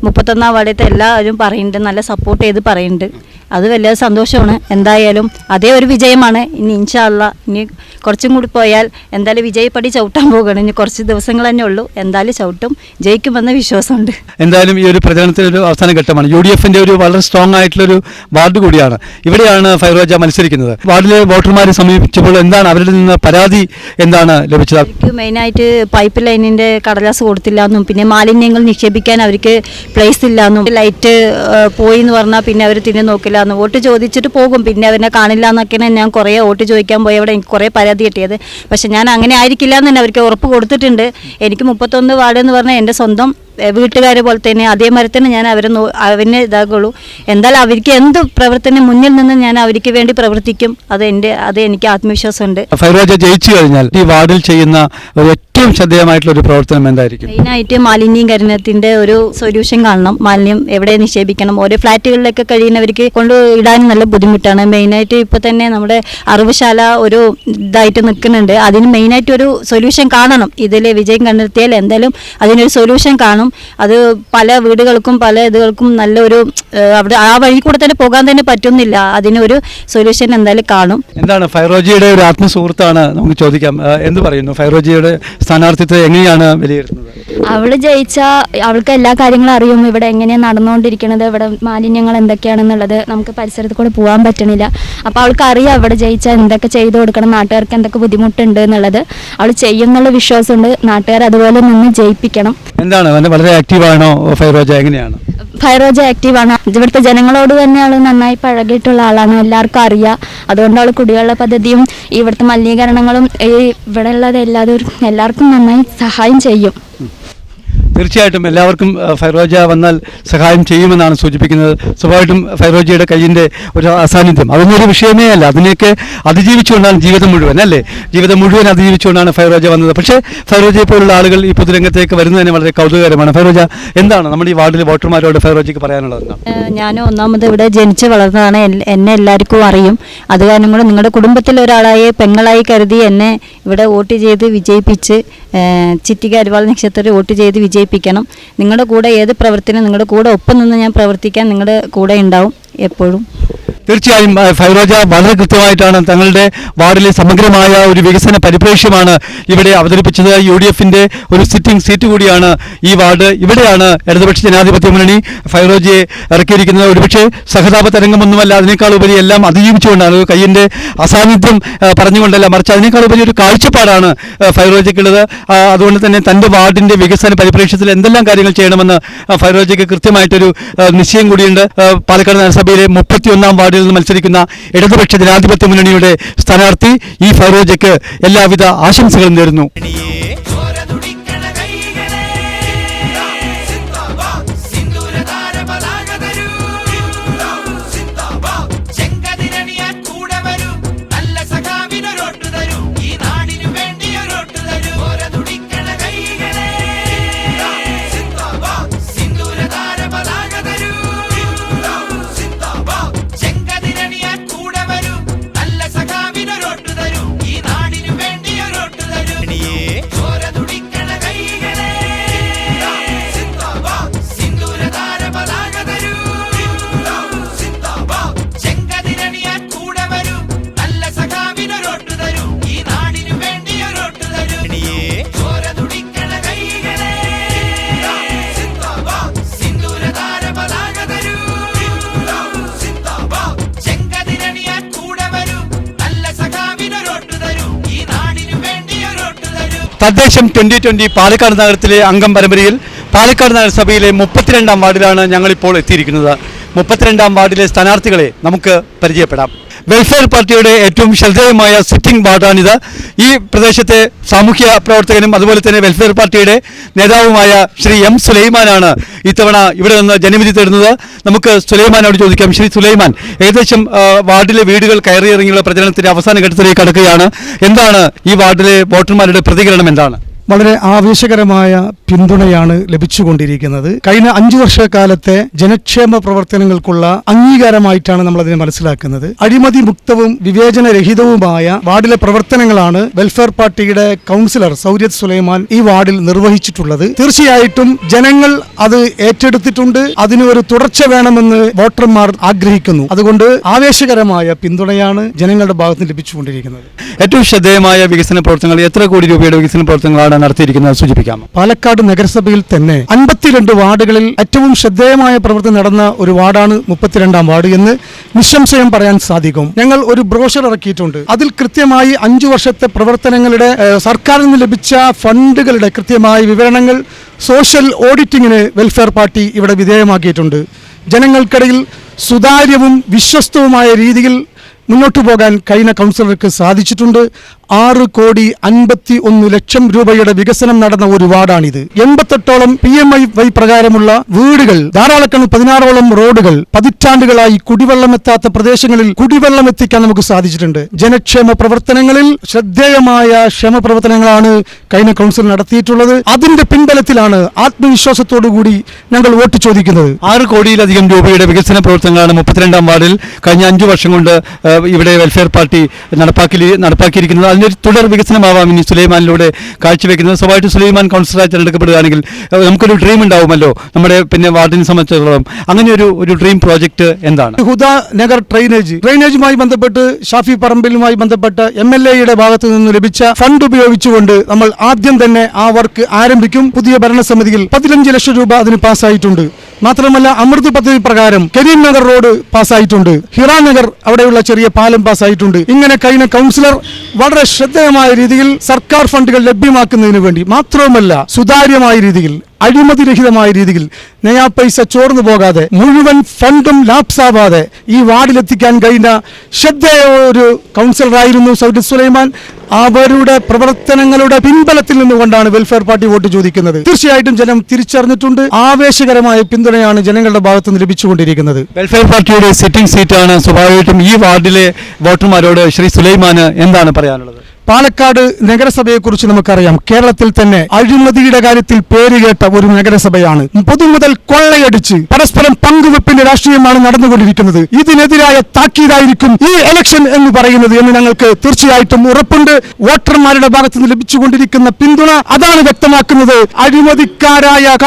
31 വാർഡിലത്തെ എല്ലാവരും പറയുന്നുണ്ട്. നല്ല സപ്പോർട്ട് ചെയ്ത് പറയുന്നുണ്ട്. അത് വലിയ സന്തോഷമാണ്. എന്തായാലും അതേ ഒരു വിജയമാണ്. ഇനി ഇൻഷാ അല്ലാ ഇനി കുറച്ചും കൂടി പോയാൽ എന്തായാലും വിജയപ്പടി ചവിട്ടാൻ പോകണം. ഇനി കുറച്ച് ദിവസങ്ങൾ തന്നെ ഉള്ളൂ. എന്തായാലും ചവിട്ടും, ജയിക്കുമെന്ന വിശ്വാസമുണ്ട്. എന്തായാലും ഈ ഒരു പ്രചരണത്തിൻ്റെ ഒരു അവസാന ഘട്ടമാണ്. UDFന്റെ ഒരു വളരെ സ്ട്രോങ് ആയിട്ടുള്ളൊരു വാർഡ് കൂടിയാണ്. ഇവിടെയാണ് ഫൈറോജ മത്സരിക്കുന്നത്. വാർഡിലെ വോട്ടർമാരെ സമീപിച്ചപ്പോൾ എന്താണ് അവരുടെ നിന്ന് പരാതി എന്താണ് ലഭിച്ചത്? അവർക്ക് മെയിനായിട്ട് പൈപ്പ് ലൈനിൻ്റെ കടലാസ് കൊടുത്തില്ല എന്നും പിന്നെ മാലിന്യങ്ങൾ നിക്ഷേപിക്കാൻ അവർക്ക് പ്ലേസ് ഇല്ല എന്നും ലൈറ്റ് പോയി എന്ന് പറഞ്ഞാൽ പിന്നെ അവർ തിരിഞ്ഞു നോക്കില്ല എന്നും വോട്ട് ചോദിച്ചിട്ട് പോകും. പിന്നെ അവരെ കാണില്ല എന്നൊക്കെയാണ് ഞാൻ കുറേ വോട്ട് ചോദിക്കാൻ പോയി അവിടെ എനിക്ക് കുറേ പരാതി കിട്ടിയത്. പക്ഷെ ഞാൻ അങ്ങനെ ആയിരിക്കില്ല എന്ന് തന്നെ അവർക്ക് ഉറപ്പ് കൊടുത്തിട്ടുണ്ട്. എനിക്ക് 31 വാർഡ് എന്ന് പറഞ്ഞാൽ എൻ്റെ സ്വന്തം വീട്ടുകാരെ പോലെ തന്നെ അതേമാതിരി തന്നെ ഞാൻ അവരെ ഇതാക്കുള്ളൂ. എന്തായാലും അവർക്ക് എന്ത് പ്രവർത്തനം മുന്നിൽ നിന്ന് ഞാൻ അവർക്ക് വേണ്ടി പ്രവർത്തിക്കും. അത് എനിക്ക് ആത്മവിശ്വാസമുണ്ട്. ഫൈറോജ ജയിച്ചു കഴിഞ്ഞാൽ ഈ വാർഡിൽ ചെയ്യുന്ന ഏറ്റവും ശ്രദ്ധേയമായിട്ടുള്ള ഒരു പ്രവർത്തനം എന്തായിരിക്കും? മെയിനായിട്ട് മാലിന്യീകരണത്തിന്റെ ഒരു സൊല്യൂഷൻ കാണണം. മാലിന്യം എവിടെ നിക്ഷേപിക്കണം? ഓരോ ഫ്ലാറ്റുകളിലൊക്കെ കഴിയുന്നവർക്ക് കൊണ്ട് ഇടാൻ നല്ല ബുദ്ധിമുട്ടാണ്. മെയിനായിട്ട് ഇപ്പോൾ തന്നെ നമ്മുടെ അറിവുശാല ഒരു ഇതായിട്ട് നിൽക്കുന്നുണ്ട്. അതിന് മെയിനായിട്ട് ഒരു സൊല്യൂഷൻ കാണണം. ഇതിൽ വിജയം കണ്ടെത്തിയാൽ എന്തായാലും അതിനൊരു സൊല്യൂഷൻ കാണും. അത് പല വീടുകൾക്കും പല ഇതുകൾക്കും നല്ലൊരു അവിടെ ആ വഴി കൂടെ തന്നെ പോകാൻ തന്നെ പറ്റുന്നില്ല. അതിനൊരു സൊല്യൂഷൻ എന്തായാലും കാണും. എന്താണ് ഫൈറോജയുടെ ഒരു ആത്മസുഹൃത്താണ്, നമുക്ക് ചോദിക്കാം. എന്ത് പറയുന്നു? ഫൈറോജയുടെ സ്ഥാനാർത്ഥിത്വം എങ്ങനെയാണ് വിലയിരുത്തുന്നത്? അവൾ ജയിച്ചാൽ അവൾക്ക് എല്ലാ കാര്യങ്ങളും അറിയും. ഇവിടെ എങ്ങനെയാണ് നടന്നുകൊണ്ടിരിക്കുന്നത്, ഇവിടെ മാലിന്യങ്ങൾ എന്തൊക്കെയാണെന്നുള്ളത് നമുക്ക് പരിസരത്ത് കൂടെ പോകാൻ പറ്റണില്ല. അപ്പോൾ അവൾക്ക് അറിയാം ഇവിടെ ജയിച്ചാൽ എന്തൊക്കെ ചെയ്തു കൊടുക്കണം, നാട്ടുകാർക്ക് എന്തൊക്കെ ബുദ്ധിമുട്ടുണ്ട് എന്നുള്ളത് അവൾ ചെയ്യുന്നുള്ള വിശ്വാസമുണ്ട്. നാട്ടുകാർ അതുപോലെ നിന്ന് ജയിപ്പിക്കണം. എന്താണ് വളരെ ആക്റ്റീവാണോ ഫൈറോജ? എങ്ങനെയാണ് ഫൈറോജ? ആക്റ്റീവാണ്. ഇവിടുത്തെ ജനങ്ങളോട് തന്നെ അവൾ നന്നായി പഴകിയിട്ടുള്ള ആളാണ്. എല്ലാവർക്കും അറിയാം. അതുകൊണ്ട് അവൾ കുടിവെള്ള പദ്ധതിയും ഇവിടുത്തെ മലിനീകരണങ്ങളും ഈ ഇവിടെ ഉള്ളത് എല്ലാവർക്കും നന്നായി സഹായം ചെയ്യും. തീർച്ചയായിട്ടും എല്ലാവർക്കും ഫൈറോജ വന്നാൽ സഹായം ചെയ്യുമെന്നാണ് സൂചിപ്പിക്കുന്നത്. സ്വാഭാവികമായിട്ടും ഫൈറോജയുടെ കയ്യിൻ്റെ ഒരു അസാന്നിധ്യം അതൊന്നും ഒരു വിഷയമേ അല്ല. അതിനെയൊക്കെ അതിജീവിച്ചുകൊണ്ടാണ് ജീവിതം മുഴുവൻ അതിജീവിച്ചുകൊണ്ടാണ് ഫൈറോജ വന്നത്. പക്ഷേ ഫൈറോജയെ പോലുള്ള ആളുകൾ ഈ പൊതുരംഗത്തേക്ക് വരുന്നതിന് വളരെ കൗതുകകരമാണ്. ഫൈറോജ, എന്താണ് നമ്മുടെ ഈ വാർഡിലെ വോട്ടർമാരോട് ഫൈറോജയ്ക്ക് പറയാനുള്ളത്? ഞാൻ ഒന്നാമത് ഇവിടെ ജനിച്ച് വളർന്നതാണ്. എന്നെ എല്ലാവർക്കും അറിയും. അത് കാരണം കൂടെ നിങ്ങളുടെ കുടുംബത്തിൽ ഒരാളായി പെങ്ങളായി കരുതി എന്നെ ഇവിടെ വോട്ട് ചെയ്ത് വിജയിപ്പിച്ച് ചിറ്റിക അരിവാൾ നക്ഷത്രത്തിൽ വോട്ട് ചെയ്ത് വിജയിപ്പിക്കണം. നിങ്ങളുടെ കൂടെ ഏത് പ്രവർത്തനം നിങ്ങളുടെ കൂടെ ഒപ്പം നിന്ന് ഞാൻ പ്രവർത്തിക്കാൻ നിങ്ങളുടെ കൂടെ ഉണ്ടാവും എപ്പോഴും. തീർച്ചയായും ഫൈറോജ വളരെ കൃത്യമായിട്ടാണ് തങ്ങളുടെ വാർഡിലെ സമഗ്രമായ ഒരു വികസന പരിപ്രേക്ഷ്യമാണ് ഇവിടെ അവതരിപ്പിച്ചത്. UDFന്റെ ഒരു സിറ്റിംഗ് സീറ്റ് കൂടിയാണ് ഈ വാർഡ്. ഇവിടെയാണ് ഇടതുപക്ഷ ജനാധിപത്യ മുന്നണി ഫൈറോജയെ ഇറക്കിയിരിക്കുന്നത്. ഒരുപക്ഷെ സഹതാപ തരംഗമൊന്നുമല്ല, അതിനേക്കാൾ ഉപരി എല്ലാം അതിജീവിച്ചുകൊണ്ടാണ്, കയ്യിൻ്റെ അസാന്നിധ്യം പറഞ്ഞുകൊണ്ടല്ല, മറിച്ച് അതിനേക്കാൾ ഉപരി ഒരു കാഴ്ചപ്പാടാണ് ഫൈറോജയ്ക്കുള്ളത്. അതുകൊണ്ട് തന്നെ തൻ്റെ വാർഡിൻ്റെ വികസന പരിപ്രേക്ഷ്യത്തിൽ എന്തെല്ലാം കാര്യങ്ങൾ ചെയ്യണമെന്ന് ഫൈറോജയ്ക്ക് കൃത്യമായിട്ടൊരു നിശ്ചയം കൂടിയുണ്ട്. പാലക്കാട് നഗരസഭയിലെ 31-ാം വാർഡിൽ നിന്ന് മത്സരിക്കുന്ന ഇടതുപക്ഷ ജനാധിപത്യ മുന്നണിയുടെ സ്ഥാനാർത്ഥി ഈ ഫൈറോജയ്ക്ക് എല്ലാവിധ ആശംസകളും നേരുന്നു. തദ്ദേശം 2020 പാലക്കാട് നഗരത്തിലെ അംഗം പരമ്പരയിൽ പാലക്കാട് നഗരസഭയിലെ 32-ാം വാർഡിലാണ് ഞങ്ങളിപ്പോൾ എത്തിയിരിക്കുന്നത്. 32-ാം വാർഡിലെ സ്ഥാനാർത്ഥികളെ നമുക്ക് പരിചയപ്പെടാം. വെൽഫെയർ പാർട്ടിയുടെ ഏറ്റവും ശ്രദ്ധേയമായ സിറ്റിംഗ് വാർഡാണിത്. ഈ പ്രദേശത്തെ സാമൂഹ്യ പ്രവർത്തകനും അതുപോലെ തന്നെ വെൽഫെയർ പാർട്ടിയുടെ നേതാവുമായ ശ്രീ M. സുലൈമാനാണ് ഇത്തവണ ഇവിടെ നിന്ന് ജനവിധി തേടുന്നത്. നമുക്ക് സുലൈമാനോട് ചോദിക്കാം. ശ്രീ സുലൈമാൻ, ഏകദേശം വാർഡിലെ വീടുകൾ കയറിയിറങ്ങിയുള്ള പ്രചരണത്തിന്റെ അവസാന ഘട്ടത്തിലേക്ക് കടക്കുകയാണ്. എന്താണ് ഈ വാർഡിലെ വോട്ടർമാരുടെ പ്രതികരണം? എന്താണ്? വളരെ ആവേശകരമായ പിന്തുണയാണ് ലഭിച്ചുകൊണ്ടിരിക്കുന്നത്. കഴിഞ്ഞ 5 വർഷക്കാലത്തെ ജനക്ഷേമ പ്രവർത്തനങ്ങൾക്കുള്ള അംഗീകാരമായിട്ടാണ് നമ്മൾ അതിനെ മനസ്സിലാക്കുന്നത്. അഴിമതി മുക്തവും വിവേചനരഹിതവുമായ വാർഡിലെ പ്രവർത്തനങ്ങളാണ് വെൽഫെയർ പാർട്ടിയുടെ കൗൺസിലർ സൗര്യത്ത് സുലൈമാൻ ഈ വാർഡിൽ നിർവഹിച്ചിട്ടുള്ളത്. തീർച്ചയായിട്ടും ജനങ്ങൾ അത് ഏറ്റെടുത്തിട്ടുണ്ട്. അതിന് ഒരു തുടർച്ച വേണമെന്ന് വോട്ടർമാർ ആഗ്രഹിക്കുന്നു. അതുകൊണ്ട് ആവേശകരമായ പിന്തുണയാണ് ജനങ്ങളുടെ ഭാഗത്ത് ലഭിച്ചുകൊണ്ടിരിക്കുന്നത്. ഏറ്റവും ശ്രദ്ധേയമായ വികസന പ്രവർത്തനങ്ങൾ, എത്ര കോടി രൂപയുടെ വികസന പ്രവർത്തനങ്ങളാണ് നടത്തിയിരിക്കുന്നത് സൂചിപ്പിക്കാമോ? പാലക്കാട് നഗരസഭയിൽ തന്നെ 52 വാർഡുകളിൽ ഏറ്റവും ശ്രദ്ധേയമായ പ്രവർത്തനം നടന്ന ഒരു വാർഡാണ് 32-ാം വാർഡ് എന്ന് നിസ്സംശയം പറയാൻ സാധിക്കും. ഞങ്ങൾ ഒരു ബ്രോഷർ ഇറക്കിയിട്ടുണ്ട്. അതിൽ കൃത്യമായി 5 വർഷത്തെ പ്രവർത്തനങ്ങളുടെ സർക്കാരിൽ നിന്ന് ലഭിച്ച ഫണ്ടുകളുടെ കൃത്യമായ വിവരണങ്ങൾ സോഷ്യൽ ഓഡിറ്റിങ്ങിന് വെൽഫെയർ പാർട്ടി ഇവിടെ വിധേയമാക്കിയിട്ടുണ്ട്. ജനങ്ങൾക്കിടയിൽ സുതാര്യവും വിശ്വസ്തവുമായ രീതിയിൽ മുന്നോട്ടു പോകാൻ കഴിഞ്ഞ കൗൺസിലർക്ക് സാധിച്ചിട്ടുണ്ട്. 6,51,00,000 രൂപയുടെ വികസനം നടന്ന ഒരു വാർഡാണിത്. 88ഓളം PMI പ്രകാരമുള്ള വീടുകൾ, ധാരാളക്കണക്കിന് 16ഓളം റോഡുകൾ, പതിറ്റാണ്ടുകളായി കുടിവെള്ളം എത്താത്ത പ്രദേശങ്ങളിൽ കുടിവെള്ളം എത്തിക്കാൻ നമുക്ക് സാധിച്ചിട്ടുണ്ട്. ജനക്ഷേമ പ്രവർത്തനങ്ങളിൽ ശ്രദ്ധേയമായ ക്ഷേമ പ്രവർത്തനങ്ങളാണ് കഴിഞ്ഞ കൗൺസിൽ നടത്തിയിട്ടുള്ളത്. അതിന്റെ പിൻബലത്തിലാണ് ആത്മവിശ്വാസത്തോടുകൂടി ഞങ്ങൾ വോട്ട് ചോദിക്കുന്നത്. 6 കോടിയിലധികം രൂപയുടെ വികസന പ്രവർത്തനങ്ങളാണ് 32-ാം വാർഡിൽ കഴിഞ്ഞ 5 വർഷം കൊണ്ട് ഇവിടെ വെൽഫെയർ പാർട്ടി നടപ്പാക്കിയിരിക്കുന്നത്. അതിനൊരു തുടർ വികസനമാവാം ഇനി സുലൈമാനിലൂടെ കാഴ്ചവെക്കുന്നത്. സ്വാഭാവികമായിട്ട് സുലൈമാൻ കൗൺസിലറായി തിരഞ്ഞെടുക്കപ്പെടുകയാണെങ്കിൽ നമുക്കൊരു ഡ്രീം ഉണ്ടാവുമല്ലോ നമ്മുടെ വാർഡിനെ സംബന്ധിച്ചിടത്തോളം. അങ്ങനെ ഒരു ഡ്രീം പ്രോജക്റ്റ് എന്താണ്? ഹുദ നഗർ ഡ്രെയിനേജുമായി ബന്ധപ്പെട്ട് ഷാഫി പറമ്പിലുമായി ബന്ധപ്പെട്ട് MLAയുടെ ഭാഗത്തു നിന്ന് ലഭിച്ച ഫണ്ട് ഉപയോഗിച്ചുകൊണ്ട് നമ്മൾ ആദ്യം തന്നെ ആ വർക്ക് ആരംഭിക്കും. പുതിയ ഭരണസമിതിയിൽ 15 ലക്ഷം രൂപ അതിന് പാസ്സായിട്ടുണ്ട്. മാത്രമല്ല അമൃത് പദ്ധതി പ്രകാരം കരീം നഗർ റോഡ് പാസ്സായിട്ടുണ്ട്. ഹിറാ നഗർ അവിടെയുള്ള ചെറിയ പാലം പാസ്സായിട്ടുണ്ട്. ഇങ്ങനെ കഴിഞ്ഞ കൗൺസിലർ വളരെ ശ്രദ്ധേയമായ രീതിയിൽ സർക്കാർ ഫണ്ടുകൾ ലഭ്യമാക്കുന്നതിന് വേണ്ടി മാത്രവുമല്ല സുതാര്യമായ രീതിയിൽ അഴിമതിരഹിതമായ രീതിയിൽ നയാ പൈസ ചോർന്നു പോകാതെ മുഴുവൻ ഫണ്ടും ലാപ്സാവാതെ ഈ വാർഡിലെത്തിക്കാൻ കഴിഞ്ഞ ശ്രദ്ധേയ ഒരു കൗൺസിലറായിരുന്നു സൗദി സുലൈമാൻ. അവരുടെ പ്രവർത്തനങ്ങളുടെ പിൻബലത്തിൽ നിന്നുകൊണ്ടാണ് വെൽഫെയർ പാർട്ടി വോട്ട് ചോദിക്കുന്നത്. തീർച്ചയായിട്ടും ജനം തിരിച്ചറിഞ്ഞിട്ടുണ്ട്. ആവേശകരമായ പിന്തുണയാണ് ജനങ്ങളുടെ ഭാഗത്ത് നിന്ന് ലഭിച്ചുകൊണ്ടിരിക്കുന്നത്. വെൽഫെയർ പാർട്ടിയുടെ സിറ്റിംഗ് സീറ്റാണ്. സ്വാഭാവികമായിട്ടും ഈ വാർഡിലെ വോട്ടർമാരോട് ശ്രീ സുലൈമാന് എന്താണ് പറയാനുള്ളത്? പാലക്കാട് നഗരസഭയെക്കുറിച്ച് നമുക്കറിയാം. കേരളത്തിൽ തന്നെ അഴിമതിയുടെ കാര്യത്തിൽ പേരുകേട്ട ഒരു നഗരസഭയാണ്. പൊതുമുതൽ കൊള്ളയടിച്ച് പരസ്പരം പങ്കുവെപ്പിന്റെ രാഷ്ട്രീയമാണ് നടന്നുകൊണ്ടിരിക്കുന്നത്. ഇതിനെതിരായ താക്കീതായിരിക്കും ഈ ഇലക്ഷൻ എന്ന് പറയുന്നത് എന്ന് ഞങ്ങൾക്ക് തീർച്ചയായിട്ടും ഉറപ്പുണ്ട്. വോട്ടർമാരുടെ ഭാഗത്ത് നിന്ന് ലഭിച്ചുകൊണ്ടിരിക്കുന്ന പിന്തുണ അതാണ് വ്യക്തമാക്കുന്നത്. അഴിമതിക്കാരായ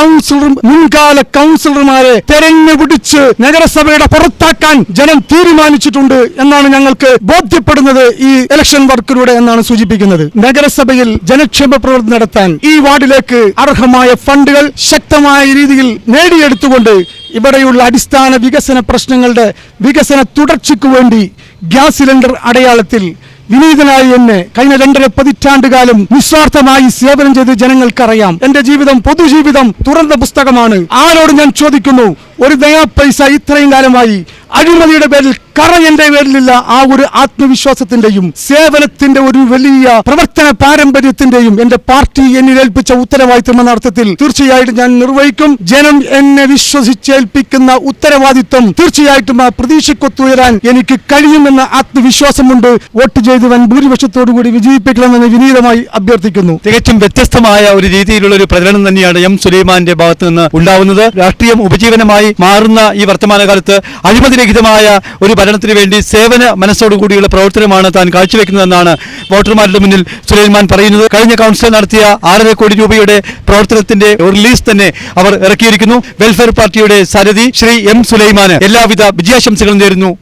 മുൻകാല കൗൺസിലർമാരെ തെരഞ്ഞുപിടിച്ച് നഗരസഭയുടെ പുറത്താക്കാൻ ജനം തീരുമാനിച്ചിട്ടുണ്ട് എന്നാണ് ഞങ്ങൾക്ക് ബോധ്യപ്പെടുന്നത് ഈ ഇലക്ഷൻ വർക്കിലൂടെ എന്നാണ് സൂചിപ്പിക്കുന്നത്. നഗരസഭയിൽ ജനക്ഷേമ പ്രവർത്തനം നടത്താൻ ഈ വാർഡിലേക്ക് അർഹമായ ഫണ്ടുകൾ ശക്തമായ രീതിയിൽ നേടിയെടുത്തുകൊണ്ട് ഇവിടെയുള്ള അടിസ്ഥാന വികസന പ്രശ്നങ്ങളുടെ വികസന തുടർച്ചയ്ക്കു വേണ്ടി ഗ്യാസ് സിലിണ്ടർ അടയാളത്തിൽ വിനീതനായി എന്നെ കഴിഞ്ഞ 2.5 പതിറ്റാണ്ടുകാലം നിസ്വാർത്ഥമായി സേവനം ചെയ്ത് ജനങ്ങൾക്കറിയാം. എന്റെ ജീവിതം പൊതുജീവിതം തുറന്ന പുസ്തകമാണ്. ആരോട് ഞാൻ ചോദിക്കുന്നു, ഒരു നയാ പൈസ ഇത്രയും കാലമായി അഴിമതിയുടെ പേരിൽ കറ എന്റെ പേരിലില്ല. ആ ഒരു ആത്മവിശ്വാസത്തിന്റെയും സേവനത്തിന്റെ ഒരു വലിയ പ്രവർത്തന പാരമ്പര്യത്തിന്റെയും എന്റെ പാർട്ടി എന്നിൽ ഏൽപ്പിച്ച ഉത്തരവാദിത്വം എന്ന അർത്ഥത്തിൽ തീർച്ചയായിട്ടും ഞാൻ നിർവഹിക്കും. ജനം എന്നെ വിശ്വസിച്ചേൽപ്പിക്കുന്ന ഉത്തരവാദിത്വം തീർച്ചയായിട്ടും ആ പ്രതീക്ഷക്കൊത്തുയരാൻ എനിക്ക് കഴിയുമെന്ന ആത്മവിശ്വാസമുണ്ട്. വോട്ട് ചെയ്ത് വൻ ഭൂരിപക്ഷത്തോടുകൂടി വിജയിപ്പിക്കണമെന്ന് വിനീതമായി അഭ്യർത്ഥിക്കുന്നു. തികച്ചും വ്യത്യസ്തമായ ഒരു രീതിയിലുള്ള ഒരു പ്രചരണം തന്നെയാണ് എം സുലൈമാന്റെ ഭാഗത്ത് നിന്ന് ഉണ്ടാവുന്നത്. രാഷ്ട്രീയം ഉപജീവനമായി മാറുന്ന ഈ വർത്തമാനകാലത്ത് അഴിമതിരഹിതമായ ഒരു ഭരണത്തിന് വേണ്ടി സേവന മനസ്സോടുകൂടിയുള്ള പ്രവർത്തനമാണ് താൻ കാഴ്ചവെക്കുന്നതെന്നാണ് വോട്ടർമാരുടെ മുന്നിൽ സുലൈമാൻ പറയുന്നത്. കഴിഞ്ഞ കൗൺസിൽ നടത്തിയ 6.5 കോടി രൂപയുടെ പ്രവർത്തനത്തിന്റെ റിലീസ് തന്നെ അവർ ഇറക്കിയിരിക്കുന്നു. വെൽഫെയർ പാർട്ടിയുടെ സാരഥി ശ്രീ എം സുലൈമാന് എല്ലാവിധ വിജയാശംസകളും നേരുന്നു.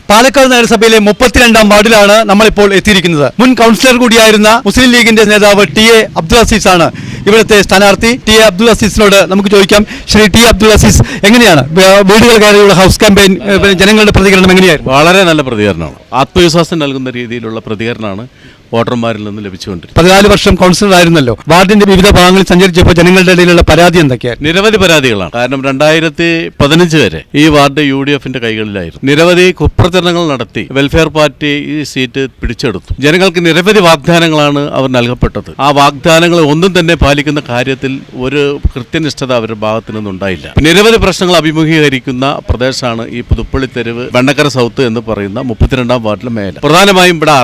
പാലക്കാട് നഗരസഭയിലെ 32ാം വാർഡിലാണ് നമ്മളിപ്പോൾ എത്തിയിരിക്കുന്നത്. മുൻ കൗൺസിലർ കൂടിയായിരുന്ന മുസ്ലിം ലീഗിന്റെ നേതാവ് ടി.എ. അബ്ദുൽ അസീസ് ആണ് ഇവിടുത്തെ സ്ഥാനാർത്ഥി. ടി.എ. അബ്ദുൽ അസീസിനോട് നമുക്ക് ചോദിക്കാം. ശ്രീ ടി. അബ്ദുൽ അസീസ്, എങ്ങനെയാണ് വീടുകൾ കയറിയുള്ള ഹൗസ് ക്യാമ്പയിൻ ജനങ്ങളുടെ പ്രതികരണം എങ്ങനെയായിരുന്നു? വളരെ നല്ല പ്രതികരണമാണ്. ആത്മവിശ്വാസം നൽകുന്ന രീതിയിലുള്ള പ്രതികരണമാണ് വോട്ടർമാരിൽ നിന്ന് ലഭിച്ചുകൊണ്ടിരിക്കുന്നത്. 14 വർഷം കൗൺസിലർ ആയിരുന്നല്ലോ. വാർഡിന്റെ വിവിധ ഭാഗങ്ങളിൽ സഞ്ചരിച്ചപ്പോൾ ജനങ്ങളുടെ ഇടയിലുള്ള പരാതി എന്തൊക്കെയാണ്? നിരവധി പരാതികളാണ്. കാരണം 2015 വരെ ഈ വാർഡ് UDFന്റെ കൈകളിലായിരുന്നു. നിരവധി കുപ്രചരണങ്ങൾ നടത്തി വെൽഫെയർ പാർട്ടി ഈ സീറ്റ് പിടിച്ചെടുത്തു. ജനങ്ങൾക്ക് നിരവധി വാഗ്ദാനങ്ങളാണ് അവർ നൽകപ്പെട്ടത്. ആ വാഗ്ദാനങ്ങൾ ഒന്നും തന്നെ പാലിക്കുന്ന കാര്യത്തിൽ ഒരു കൃത്യനിഷ്ഠത അവരുടെ ഭാഗത്തു നിന്നുണ്ടായില്ല. നിരവധി പ്രശ്നങ്ങൾ അഭിമുഖീകരിക്കുന്ന പ്രദേശമാണ് ഈ പുതുപ്പള്ളി തെരുവ് വെണ്ണക്കര സൗത്ത് എന്ന് പറയുന്ന 32ാം വാർഡിലെ മേലെ. പ്രധാനമായും ഇവിടെ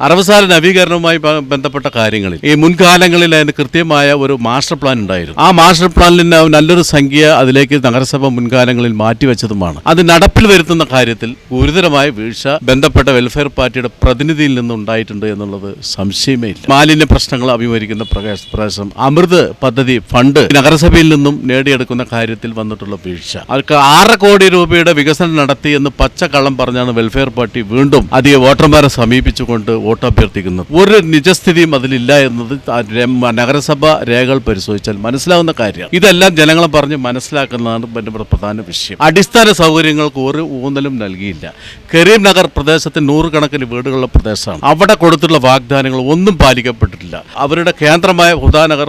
അറവശാല നവീകരണവുമായി ബന്ധപ്പെട്ട കാര്യങ്ങളിൽ ഈ മുൻകാലങ്ങളിൽ അതിന് കൃത്യമായ ഒരു മാസ്റ്റർ പ്ലാൻ ഉണ്ടായിരുന്നു. ആ മാസ്റ്റർ പ്ലാനിൽ നല്ലൊരു സംഖ്യ അതിലേക്ക് നഗരസഭ മുൻകാലങ്ങളിൽ മാറ്റിവെച്ചതുമാണ്. അത് നടപ്പിൽ വരുത്തുന്ന കാര്യത്തിൽ ഗുരുതരമായ വീഴ്ച ബന്ധപ്പെട്ട വെൽഫെയർ പാർട്ടിയുടെ പ്രതിനിധിയിൽ നിന്നുണ്ടായിട്ടുണ്ട് എന്നുള്ളത് സംശയമേ ഇല്ല. മാലിന്യ പ്രശ്നങ്ങൾ അഭിമുഖീകരിക്കുന്ന പ്രദേശം അമൃത് പദ്ധതി ഫണ്ട് നഗരസഭയിൽ നിന്നും നേടിയെടുക്കുന്ന കാര്യത്തിൽ വന്നിട്ടുള്ള വീഴ്ച, അവർക്ക് 6 കോടി രൂപയുടെ വികസനം നടത്തി എന്ന് പച്ചക്കള്ളം പറഞ്ഞാണ് വെൽഫെയർ പാർട്ടി വീണ്ടും അധിക വോട്ടർമാരെ സമീപിച്ചുകൊണ്ട് വോട്ട് അഭ്യർത്ഥിക്കുന്നത്. ഒരു നിജസ്ഥിതിയും അതിലില്ല എന്നത് നഗരസഭ രേഖകൾ പരിശോധിച്ചാൽ മനസ്സിലാവുന്ന കാര്യമാണ്. ഇതെല്ലാം ജനങ്ങളെ പറഞ്ഞ് മനസ്സിലാക്കുന്നതാണ് എൻ്റെ പ്രധാന വിഷയം. അടിസ്ഥാന സൗകര്യങ്ങൾക്ക് ഒരു ഊന്നലും നൽകിയില്ല. കരീം നഗർ പ്രദേശത്ത് 100 കണക്കിന് വീടുകളുള്ള പ്രദേശമാണ്. അവിടെ കൊടുത്തിട്ടുള്ള വാഗ്ദാനങ്ങൾ ഒന്നും പാലിക്കപ്പെട്ടിട്ടില്ല. അവരുടെ കേന്ദ്രമായ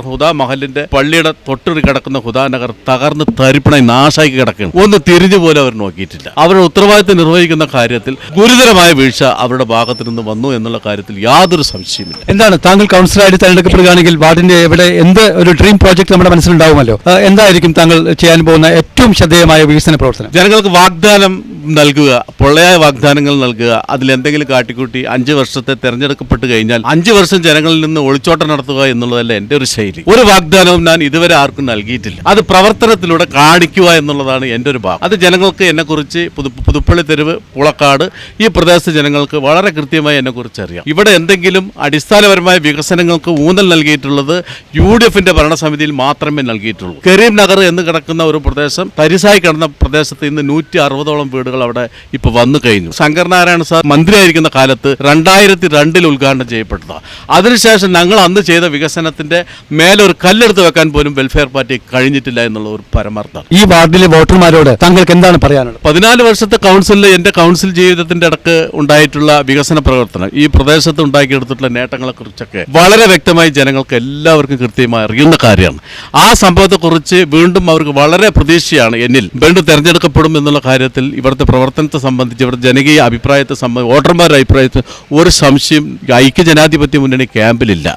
ഹുദാ മഹലിന്റെ പള്ളിയുടെ തൊട്ട് കിടക്കുന്ന ഹുദാനഗർ തകർന്ന് തരിപ്പണായി നാശാക്കി കിടക്കുകയാണ്. ഒന്ന് തിരിഞ്ഞു പോലും അവർ നോക്കിയിട്ടില്ല. അവരുടെ ഉത്തരവാദിത്തം നിർവഹിക്കുന്ന കാര്യത്തിൽ ഗുരുതരമായ വീഴ്ച അവരുടെ ഭാഗത്തു നിന്ന് വന്നു എന്നുള്ള കാര്യത്തിൽ യാതൊരു സംശയമില്ല. എന്താണ് താങ്കൾ കൗൺസിലറായിട്ട് തെരഞ്ഞെടുക്കപ്പെടുകയാണെങ്കിൽ വാർഡിന്റെ എവിടെ എന്ത് ഒരു ഡ്രീം പ്രോജക്ട് നമ്മുടെ മനസ്സിലുണ്ടാവുമല്ലോ, എന്തായിരിക്കും താങ്കൾ ചെയ്യാൻ പോകുന്ന ഏറ്റവും ശ്രദ്ധേയമായ വികസന പ്രവർത്തനം? ജനങ്ങൾക്ക് വാഗ്ദാനം നൽകുക, പൊള്ളയായ വാഗ്ദാനങ്ങൾ നൽകുക, അതിലെന്തെങ്കിലും കാട്ടിക്കൂട്ടി 5 വർഷത്തെ തെരഞ്ഞെടുക്കപ്പെട്ട് കഴിഞ്ഞാൽ 5 വർഷം ജനങ്ങളിൽ നിന്ന് ഒളിച്ചോട്ടം നടത്തുക എന്നുള്ളതല്ല എൻ്റെ ഒരു ശൈലി. ഒരു വാഗ്ദാനവും ഞാൻ ഇതുവരെ ആർക്കും നൽകിയിട്ടില്ല. അത് പ്രവർത്തനത്തിലൂടെ കാണിക്കുക എന്നുള്ളതാണ് എൻ്റെ ഒരു ഭാഗം. അത് ജനങ്ങൾക്ക് എന്നെക്കുറിച്ച് പുതുപ്പള്ളി തെരുവ്, പുളക്കാട് ഈ പ്രദേശത്തെ ജനങ്ങൾക്ക് വളരെ കൃത്യമായി എന്നെക്കുറിച്ച് അറിയാം. ഇവിടെ എന്തെങ്കിലും അടിസ്ഥാനപരമായ വികസനങ്ങൾക്ക് ഊന്നൽ നൽകിയിട്ടുള്ളത് UDFന്റെ ഭരണസമിതിയിൽ മാത്രമേ നൽകിയിട്ടുള്ളൂ. കരീം നഗർ എന്ന് കിടക്കുന്ന ഒരു പ്രദേശം, തരിസായി കിടന്ന പ്രദേശത്ത് ഇന്ന് 160ഓളം വീടുകൾ അവിടെ ഇപ്പോൾ വന്നു കഴിഞ്ഞു. ശങ്കരനാരായണ സാർ മന്ത്രിയായിരിക്കുന്ന കാലത്ത് 2002 ഉദ്ഘാടനം ചെയ്യപ്പെട്ടതാണ്. അതിനുശേഷം ഞങ്ങൾ അന്ന് ചെയ്ത വികസനത്തിന്റെ മേലൊരു കല്ലെടുത്ത് വെക്കാൻ പോലും വെൽഫെയർ പാർട്ടി കഴിഞ്ഞിട്ടില്ല എന്നുള്ള ഒരു പരമാർത്ഥമാണ്. ഈ വാർഡിലെ വോട്ടർമാരോട് താങ്കൾക്ക് എന്താണ് പറയാനുള്ളത്? 14 വർഷത്തെ കൗൺസിലിൽ എൻ്റെ കൗൺസിൽ ജീവിതത്തിന്റെ ഇടക്ക് ഉണ്ടായിട്ടുള്ള വികസന പ്രവർത്തനം, ഈ പ്രദേശത്ത് ഉണ്ടാക്കിയെടുത്തിട്ടുള്ള നേട്ടങ്ങളെ കുറിച്ചൊക്കെ വളരെ വ്യക്തമായി ജനങ്ങൾക്ക് എല്ലാവർക്കും കൃത്യമായി അറിയുന്ന കാര്യമാണ്. ആ സംഭവത്തെക്കുറിച്ച് വീണ്ടും അവർക്ക് വളരെ പ്രതീക്ഷയാണ് എന്നിൽ. വീണ്ടും തെരഞ്ഞെടുക്കപ്പെടും എന്നുള്ള കാര്യത്തിൽ ഇവിടുത്തെ പ്രവർത്തനത്തെ സംബന്ധിച്ച്, ഇവിടുത്തെ ജനകീയ അഭിപ്രായത്തെ സംബന്ധിച്ച്, വോട്ടർമാരുടെ അഭിപ്രായത്തിൽ ഒരു സംശയം ഐക്യജനാധിപത്യ മുന്നണി ക്യാമ്പിലില്ല.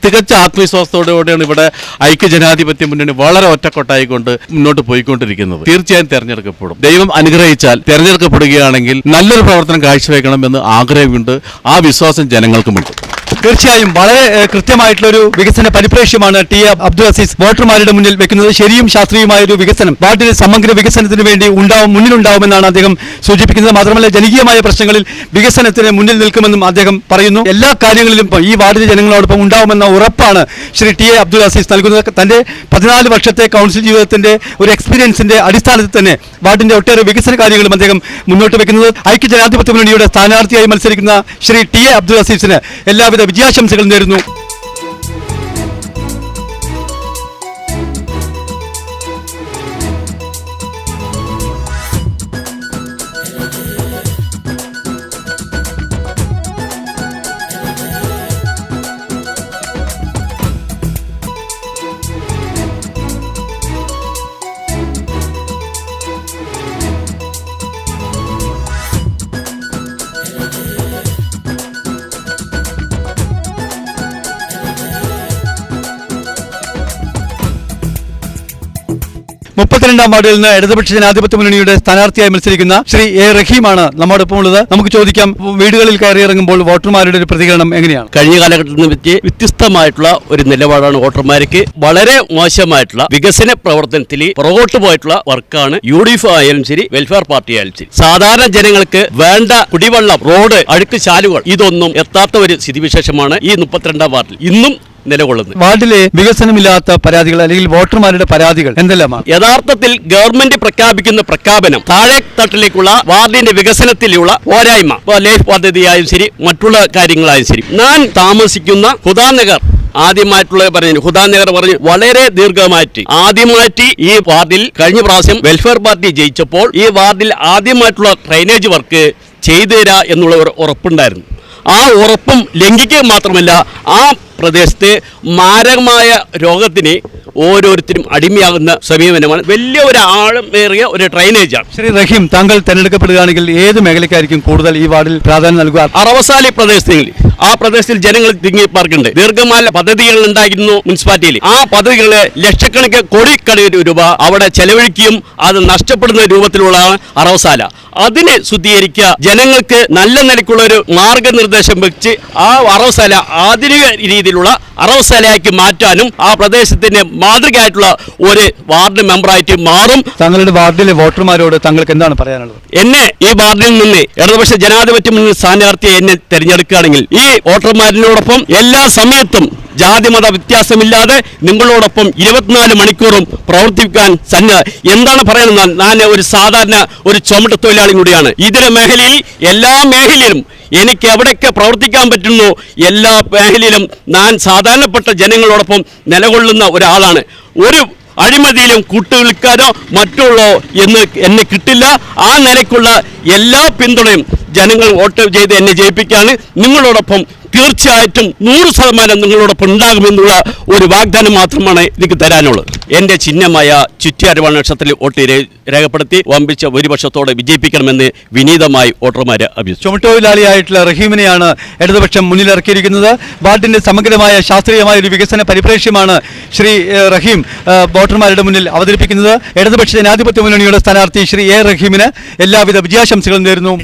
തികച്ച ആത്മവിശ്വാസത്തോടെയാണ് ഇവിടെ ഐക്യജനാധിപത്യ മുന്നണി വളരെ ഒറ്റക്കൊട്ടായിക്കൊണ്ട് മുന്നോട്ട് പോയിക്കൊണ്ടിരിക്കുന്നത്. തീർച്ചയായും തെരഞ്ഞെടുക്കപ്പെടും. ദൈവം അനുഗ്രഹിച്ചാൽ തെരഞ്ഞെടുക്കപ്പെടുകയാണെങ്കിൽ നല്ലൊരു പ്രവർത്തനം കാഴ്ചവെക്കണമെന്ന് ആഗ്രഹമുണ്ട്. ആ വിശ്വാസം ജനങ്ങൾക്കുമുണ്ട്. തീർച്ചയായും വളരെ കൃത്യമായിട്ടുള്ള ഒരു വികസന പരിപ്രേക്ഷ്യമാണ് ടി എ അബ്ദുൽ അസീസ് വോട്ടർമാരുടെ മുന്നിൽ വെക്കുന്നത്. ശരിയും ശാസ്ത്രീയമായ ഒരു വികസനം വാർഡിലെ സമഗ്ര വികസനത്തിന് വേണ്ടി മുന്നിലുണ്ടാവുമെന്നാണ് അദ്ദേഹം സൂചിപ്പിക്കുന്നത്. മാത്രമല്ല ജനകീയമായ പ്രശ്നങ്ങളിൽ വികസനത്തിന് മുന്നിൽ നിൽക്കുമെന്നും അദ്ദേഹം പറയുന്നു. എല്ലാ കാര്യങ്ങളിലും ഈ വാർഡിലെ ജനങ്ങളോടൊപ്പം ഉണ്ടാവുമെന്ന ഉറപ്പാണ് ശ്രീ ടി എ അബ്ദുൽ അസീസ് നൽകുന്നത്. തന്റെ 14 വർഷത്തെ കൗൺസിൽ ജീവിതത്തിന്റെ ഒരു എക്സ്പീരിയൻസിന്റെ അടിസ്ഥാനത്തിൽ തന്നെ വാർഡിന്റെ ഒട്ടേറെ വികസന കാര്യങ്ങളും അദ്ദേഹം മുന്നോട്ട് വെക്കുന്നത്. ഐക്യജനാധിപത്യ മുന്നണിയുടെ സ്ഥാനാർത്ഥിയായി മത്സരിക്കുന്ന ശ്രീ ടി എ അബ്ദുൽ അസീസിന് എല്ലാവിധ വിജയാശംസകൾ നേരുന്നു. മുപ്പത്തിരണ്ടാം വാർഡിൽ നിന്ന് ഇടതുപക്ഷ ജനാധിപത്യ മുന്നണിയുടെ സ്ഥാനാർത്ഥിയായി മത്സരിക്കുന്ന ശ്രീ എ റഹീമാണ് നമ്മോടൊപ്പം ഉള്ളത്. നമുക്ക് ചോദിക്കാം, വീടുകളിൽ കയറിയിറങ്ങുമ്പോൾ വോട്ടർമാരുടെ ഒരു പ്രതികരണം എങ്ങനെയാണ്? കഴിഞ്ഞ കാലഘട്ടത്തിൽ വെച്ച് വ്യത്യസ്തമായിട്ടുള്ള ഒരു നിലപാടാണ് വോട്ടർമാർക്ക്. വളരെ മോശമായിട്ടുള്ള വികസന പ്രവർത്തനത്തിൽ പുറകോട്ട് പോയിട്ടുള്ള വർക്കാണ് UDF ആയാലും ശരി, വെൽഫെയർ പാർട്ടി ആയാലും ശരി. സാധാരണ ജനങ്ങൾക്ക് വേണ്ട കുടിവെള്ളം, റോഡ്, അഴുക്ക് ചാലുകൾ ഇതൊന്നും എത്താത്ത ഒരു സ്ഥിതിവിശേഷമാണ് ഈ 32ാം വാർഡിൽ ഇന്നും നിലകൊള്ളുന്നത്. വാർഡിലെ വികസനമില്ലാത്ത പരാതികൾ അല്ലെങ്കിൽ വോട്ടർമാരുടെ പരാതികൾ എന്തെല്ലാമാണ്? യഥാർത്ഥത്തിൽ ഗവൺമെന്റ് പ്രഖ്യാപിക്കുന്ന പ്രഖ്യാപനം താഴെ തട്ടിലേക്കുള്ള വാർഡിന്റെ വികസനത്തിലുള്ള പോരായ്മ, ലൈഫ് പദ്ധതിയായും ശരി, മറ്റുള്ള കാര്യങ്ങളായും ശരി. ഞാൻ താമസിക്കുന്ന ഹുദാനഗർ ആദ്യമായിട്ടുള്ള പറഞ്ഞു, ഹുദാനഗർ പറഞ്ഞു വളരെ ദീർഘമായിട്ട് ആദ്യമായിട്ട് ഈ വാർഡിൽ കഴിഞ്ഞ പ്രാവശ്യം വെൽഫെയർ പാർട്ടി ജയിച്ചപ്പോൾ ഈ വാർഡിൽ ആദ്യമായിട്ടുള്ള ഡ്രെയിനേജ് വർക്ക് ചെയ്തു തരാ എന്നുള്ള ഒരു ഉറപ്പുണ്ടായിരുന്നു. ആ ഉറപ്പും ലംഘിക്കുക മാത്രമല്ല, ആ പ്രദേശത്ത് മാരകമായ രോഗത്തിന് ഓരോരുത്തരും അടിമയാകുന്ന സമീപനമാണ്. വലിയ ഒരു ആഴമേറിയ ഒരു ഡ്രെയിനേജാണ്. ശ്രീ റഹീം, താങ്കൾ തെരഞ്ഞെടുക്കപ്പെടുകയാണെങ്കിൽ ഏത് മേഖലയ്ക്കായിരിക്കും കൂടുതൽ ഈ വാർഡിൽ പ്രാധാന്യം നൽകുക? അറവസാലി പ്രദേശത്തിൽ, ആ പ്രദേശത്തിൽ ജനങ്ങൾ തിങ്ങി പാർക്കുന്നുണ്ട്. ദീർഘകാല പദ്ധതികൾ ഉണ്ടായിരുന്നു മുനിസിപ്പാലിറ്റിയിൽ. ആ പദ്ധതികളെ ലക്ഷക്കണക്കിന് കോടിക്കണക്കിന് രൂപ അവിടെ ചെലവഴിക്കുകയും അത് നഷ്ടപ്പെടുന്ന രൂപത്തിലുള്ള അറവസാല. അതിനെ ശുദ്ധീകരിക്കുക, ജനങ്ങൾക്ക് നല്ല നിലയ്ക്കുള്ള ഒരു മാർഗനിർദ്ദേശം വെച്ച് ആ അറവസാല ആധുനിക രീതിയിലുള്ള അറവസാലയാക്കി മാറ്റാനും ആ പ്രദേശത്തിന്റെ മാതൃകയായിട്ടുള്ള ഒരു വാർഡ് മെമ്പറായിട്ട് മാറും. താങ്കളുടെ വാർഡിലെ വോട്ടർമാരോട് താങ്കൾക്ക് എന്താണ് പറയാനുള്ളത്? എന്നെ ഈ വാർഡിൽ നിന്ന് ഇടതുപക്ഷ ജനാധിപത്യ മുന്നണി സ്ഥാനാർത്ഥിയെ എന്നെ തെരഞ്ഞെടുക്കുകയാണെങ്കിൽ ഈ വോട്ടർമാരിനോടൊപ്പം എല്ലാ സമയത്തും ജാതിമത വ്യത്യാസമില്ലാതെ നിങ്ങളോടൊപ്പം 24 മണിക്കൂറും പ്രവർത്തിക്കാൻ എന്താണ് പറയുന്നത്? ഞാൻ ഒരു സാധാരണ ഒരു ചുമട്ട് തൊഴിലാളി കൂടിയാണ്. ഇതര മേഖലയിൽ എല്ലാ മേഖലയിലും എനിക്ക് എവിടെയൊക്കെ പ്രവർത്തിക്കാൻ പറ്റുന്നു എല്ലാ മേഖലയിലും ഞാൻ സാധാരണപ്പെട്ട ജനങ്ങളോടൊപ്പം നിലകൊള്ളുന്ന ഒരാളാണ്. ഒരു അഴിമതിയിലും കൂട്ടുവിൽക്കാനോ മറ്റുള്ളോ എന്നെ കിട്ടില്ല. ആ നിലയ്ക്കുള്ള എല്ലാ പിന്തുണയും ജനങ്ങൾ വോട്ട് ചെയ്ത് എന്നെ ജയിപ്പിക്കാണ്. നിങ്ങളോടൊപ്പം തീർച്ചയായിട്ടും 100% നിങ്ങളോടൊപ്പം ഉണ്ടാകുമെന്നുള്ള ഒരു വാഗ്ദാനം മാത്രമാണ് എനിക്ക് തരാനുള്ളത്. എൻ്റെ ചിഹ്നമായ ചുറ്റിയാരുവാണ് നക്ഷത്രത്തിൽ വോട്ട് രേഖപ്പെടുത്തി വമ്പിച്ച ഭൂരിപക്ഷത്തോടെ വിജയിപ്പിക്കണമെന്ന് വിനീതമായി വോട്ടർമാരെ അഭ്യർത്ഥിച്ചു. ചുമട്ടുതൊഴിലാളിയായിട്ടുള്ള റഹീമിനെയാണ് ഇടതുപക്ഷം മുന്നിലിറക്കിയിരിക്കുന്നത്. വാർഡിന്റെ സമഗ്രമായ ശാസ്ത്രീയമായ ഒരു വികസന പരിപ്രേക്ഷ്യമാണ് ശ്രീ റഹീം വോട്ടർമാരുടെ മുന്നിൽ അവതരിപ്പിക്കുന്നത്. ഇടതുപക്ഷ ജനാധിപത്യ മുന്നണിയുടെ സ്ഥാനാർത്ഥി ശ്രീ എ റഹീമിന് എല്ലാവിധ വിജയാശംസകളും നേരുന്നു.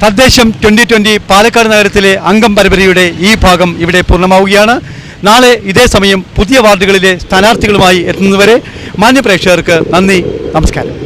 തദ്ദേശം 2020 പാലക്കാട് നഗരത്തിലെ അംഗം പരമ്പരയുടെ ഈ ഭാഗം ഇവിടെ പൂർണ്ണമാവുകയാണ്. നാളെ ഇതേ സമയം പുതിയ വാർഡുകളിലെ സ്ഥാനാർത്ഥികളുമായി എത്തുന്നതുവരെ മാന്യപ്രേക്ഷകർക്ക് നന്ദി, നമസ്കാരം.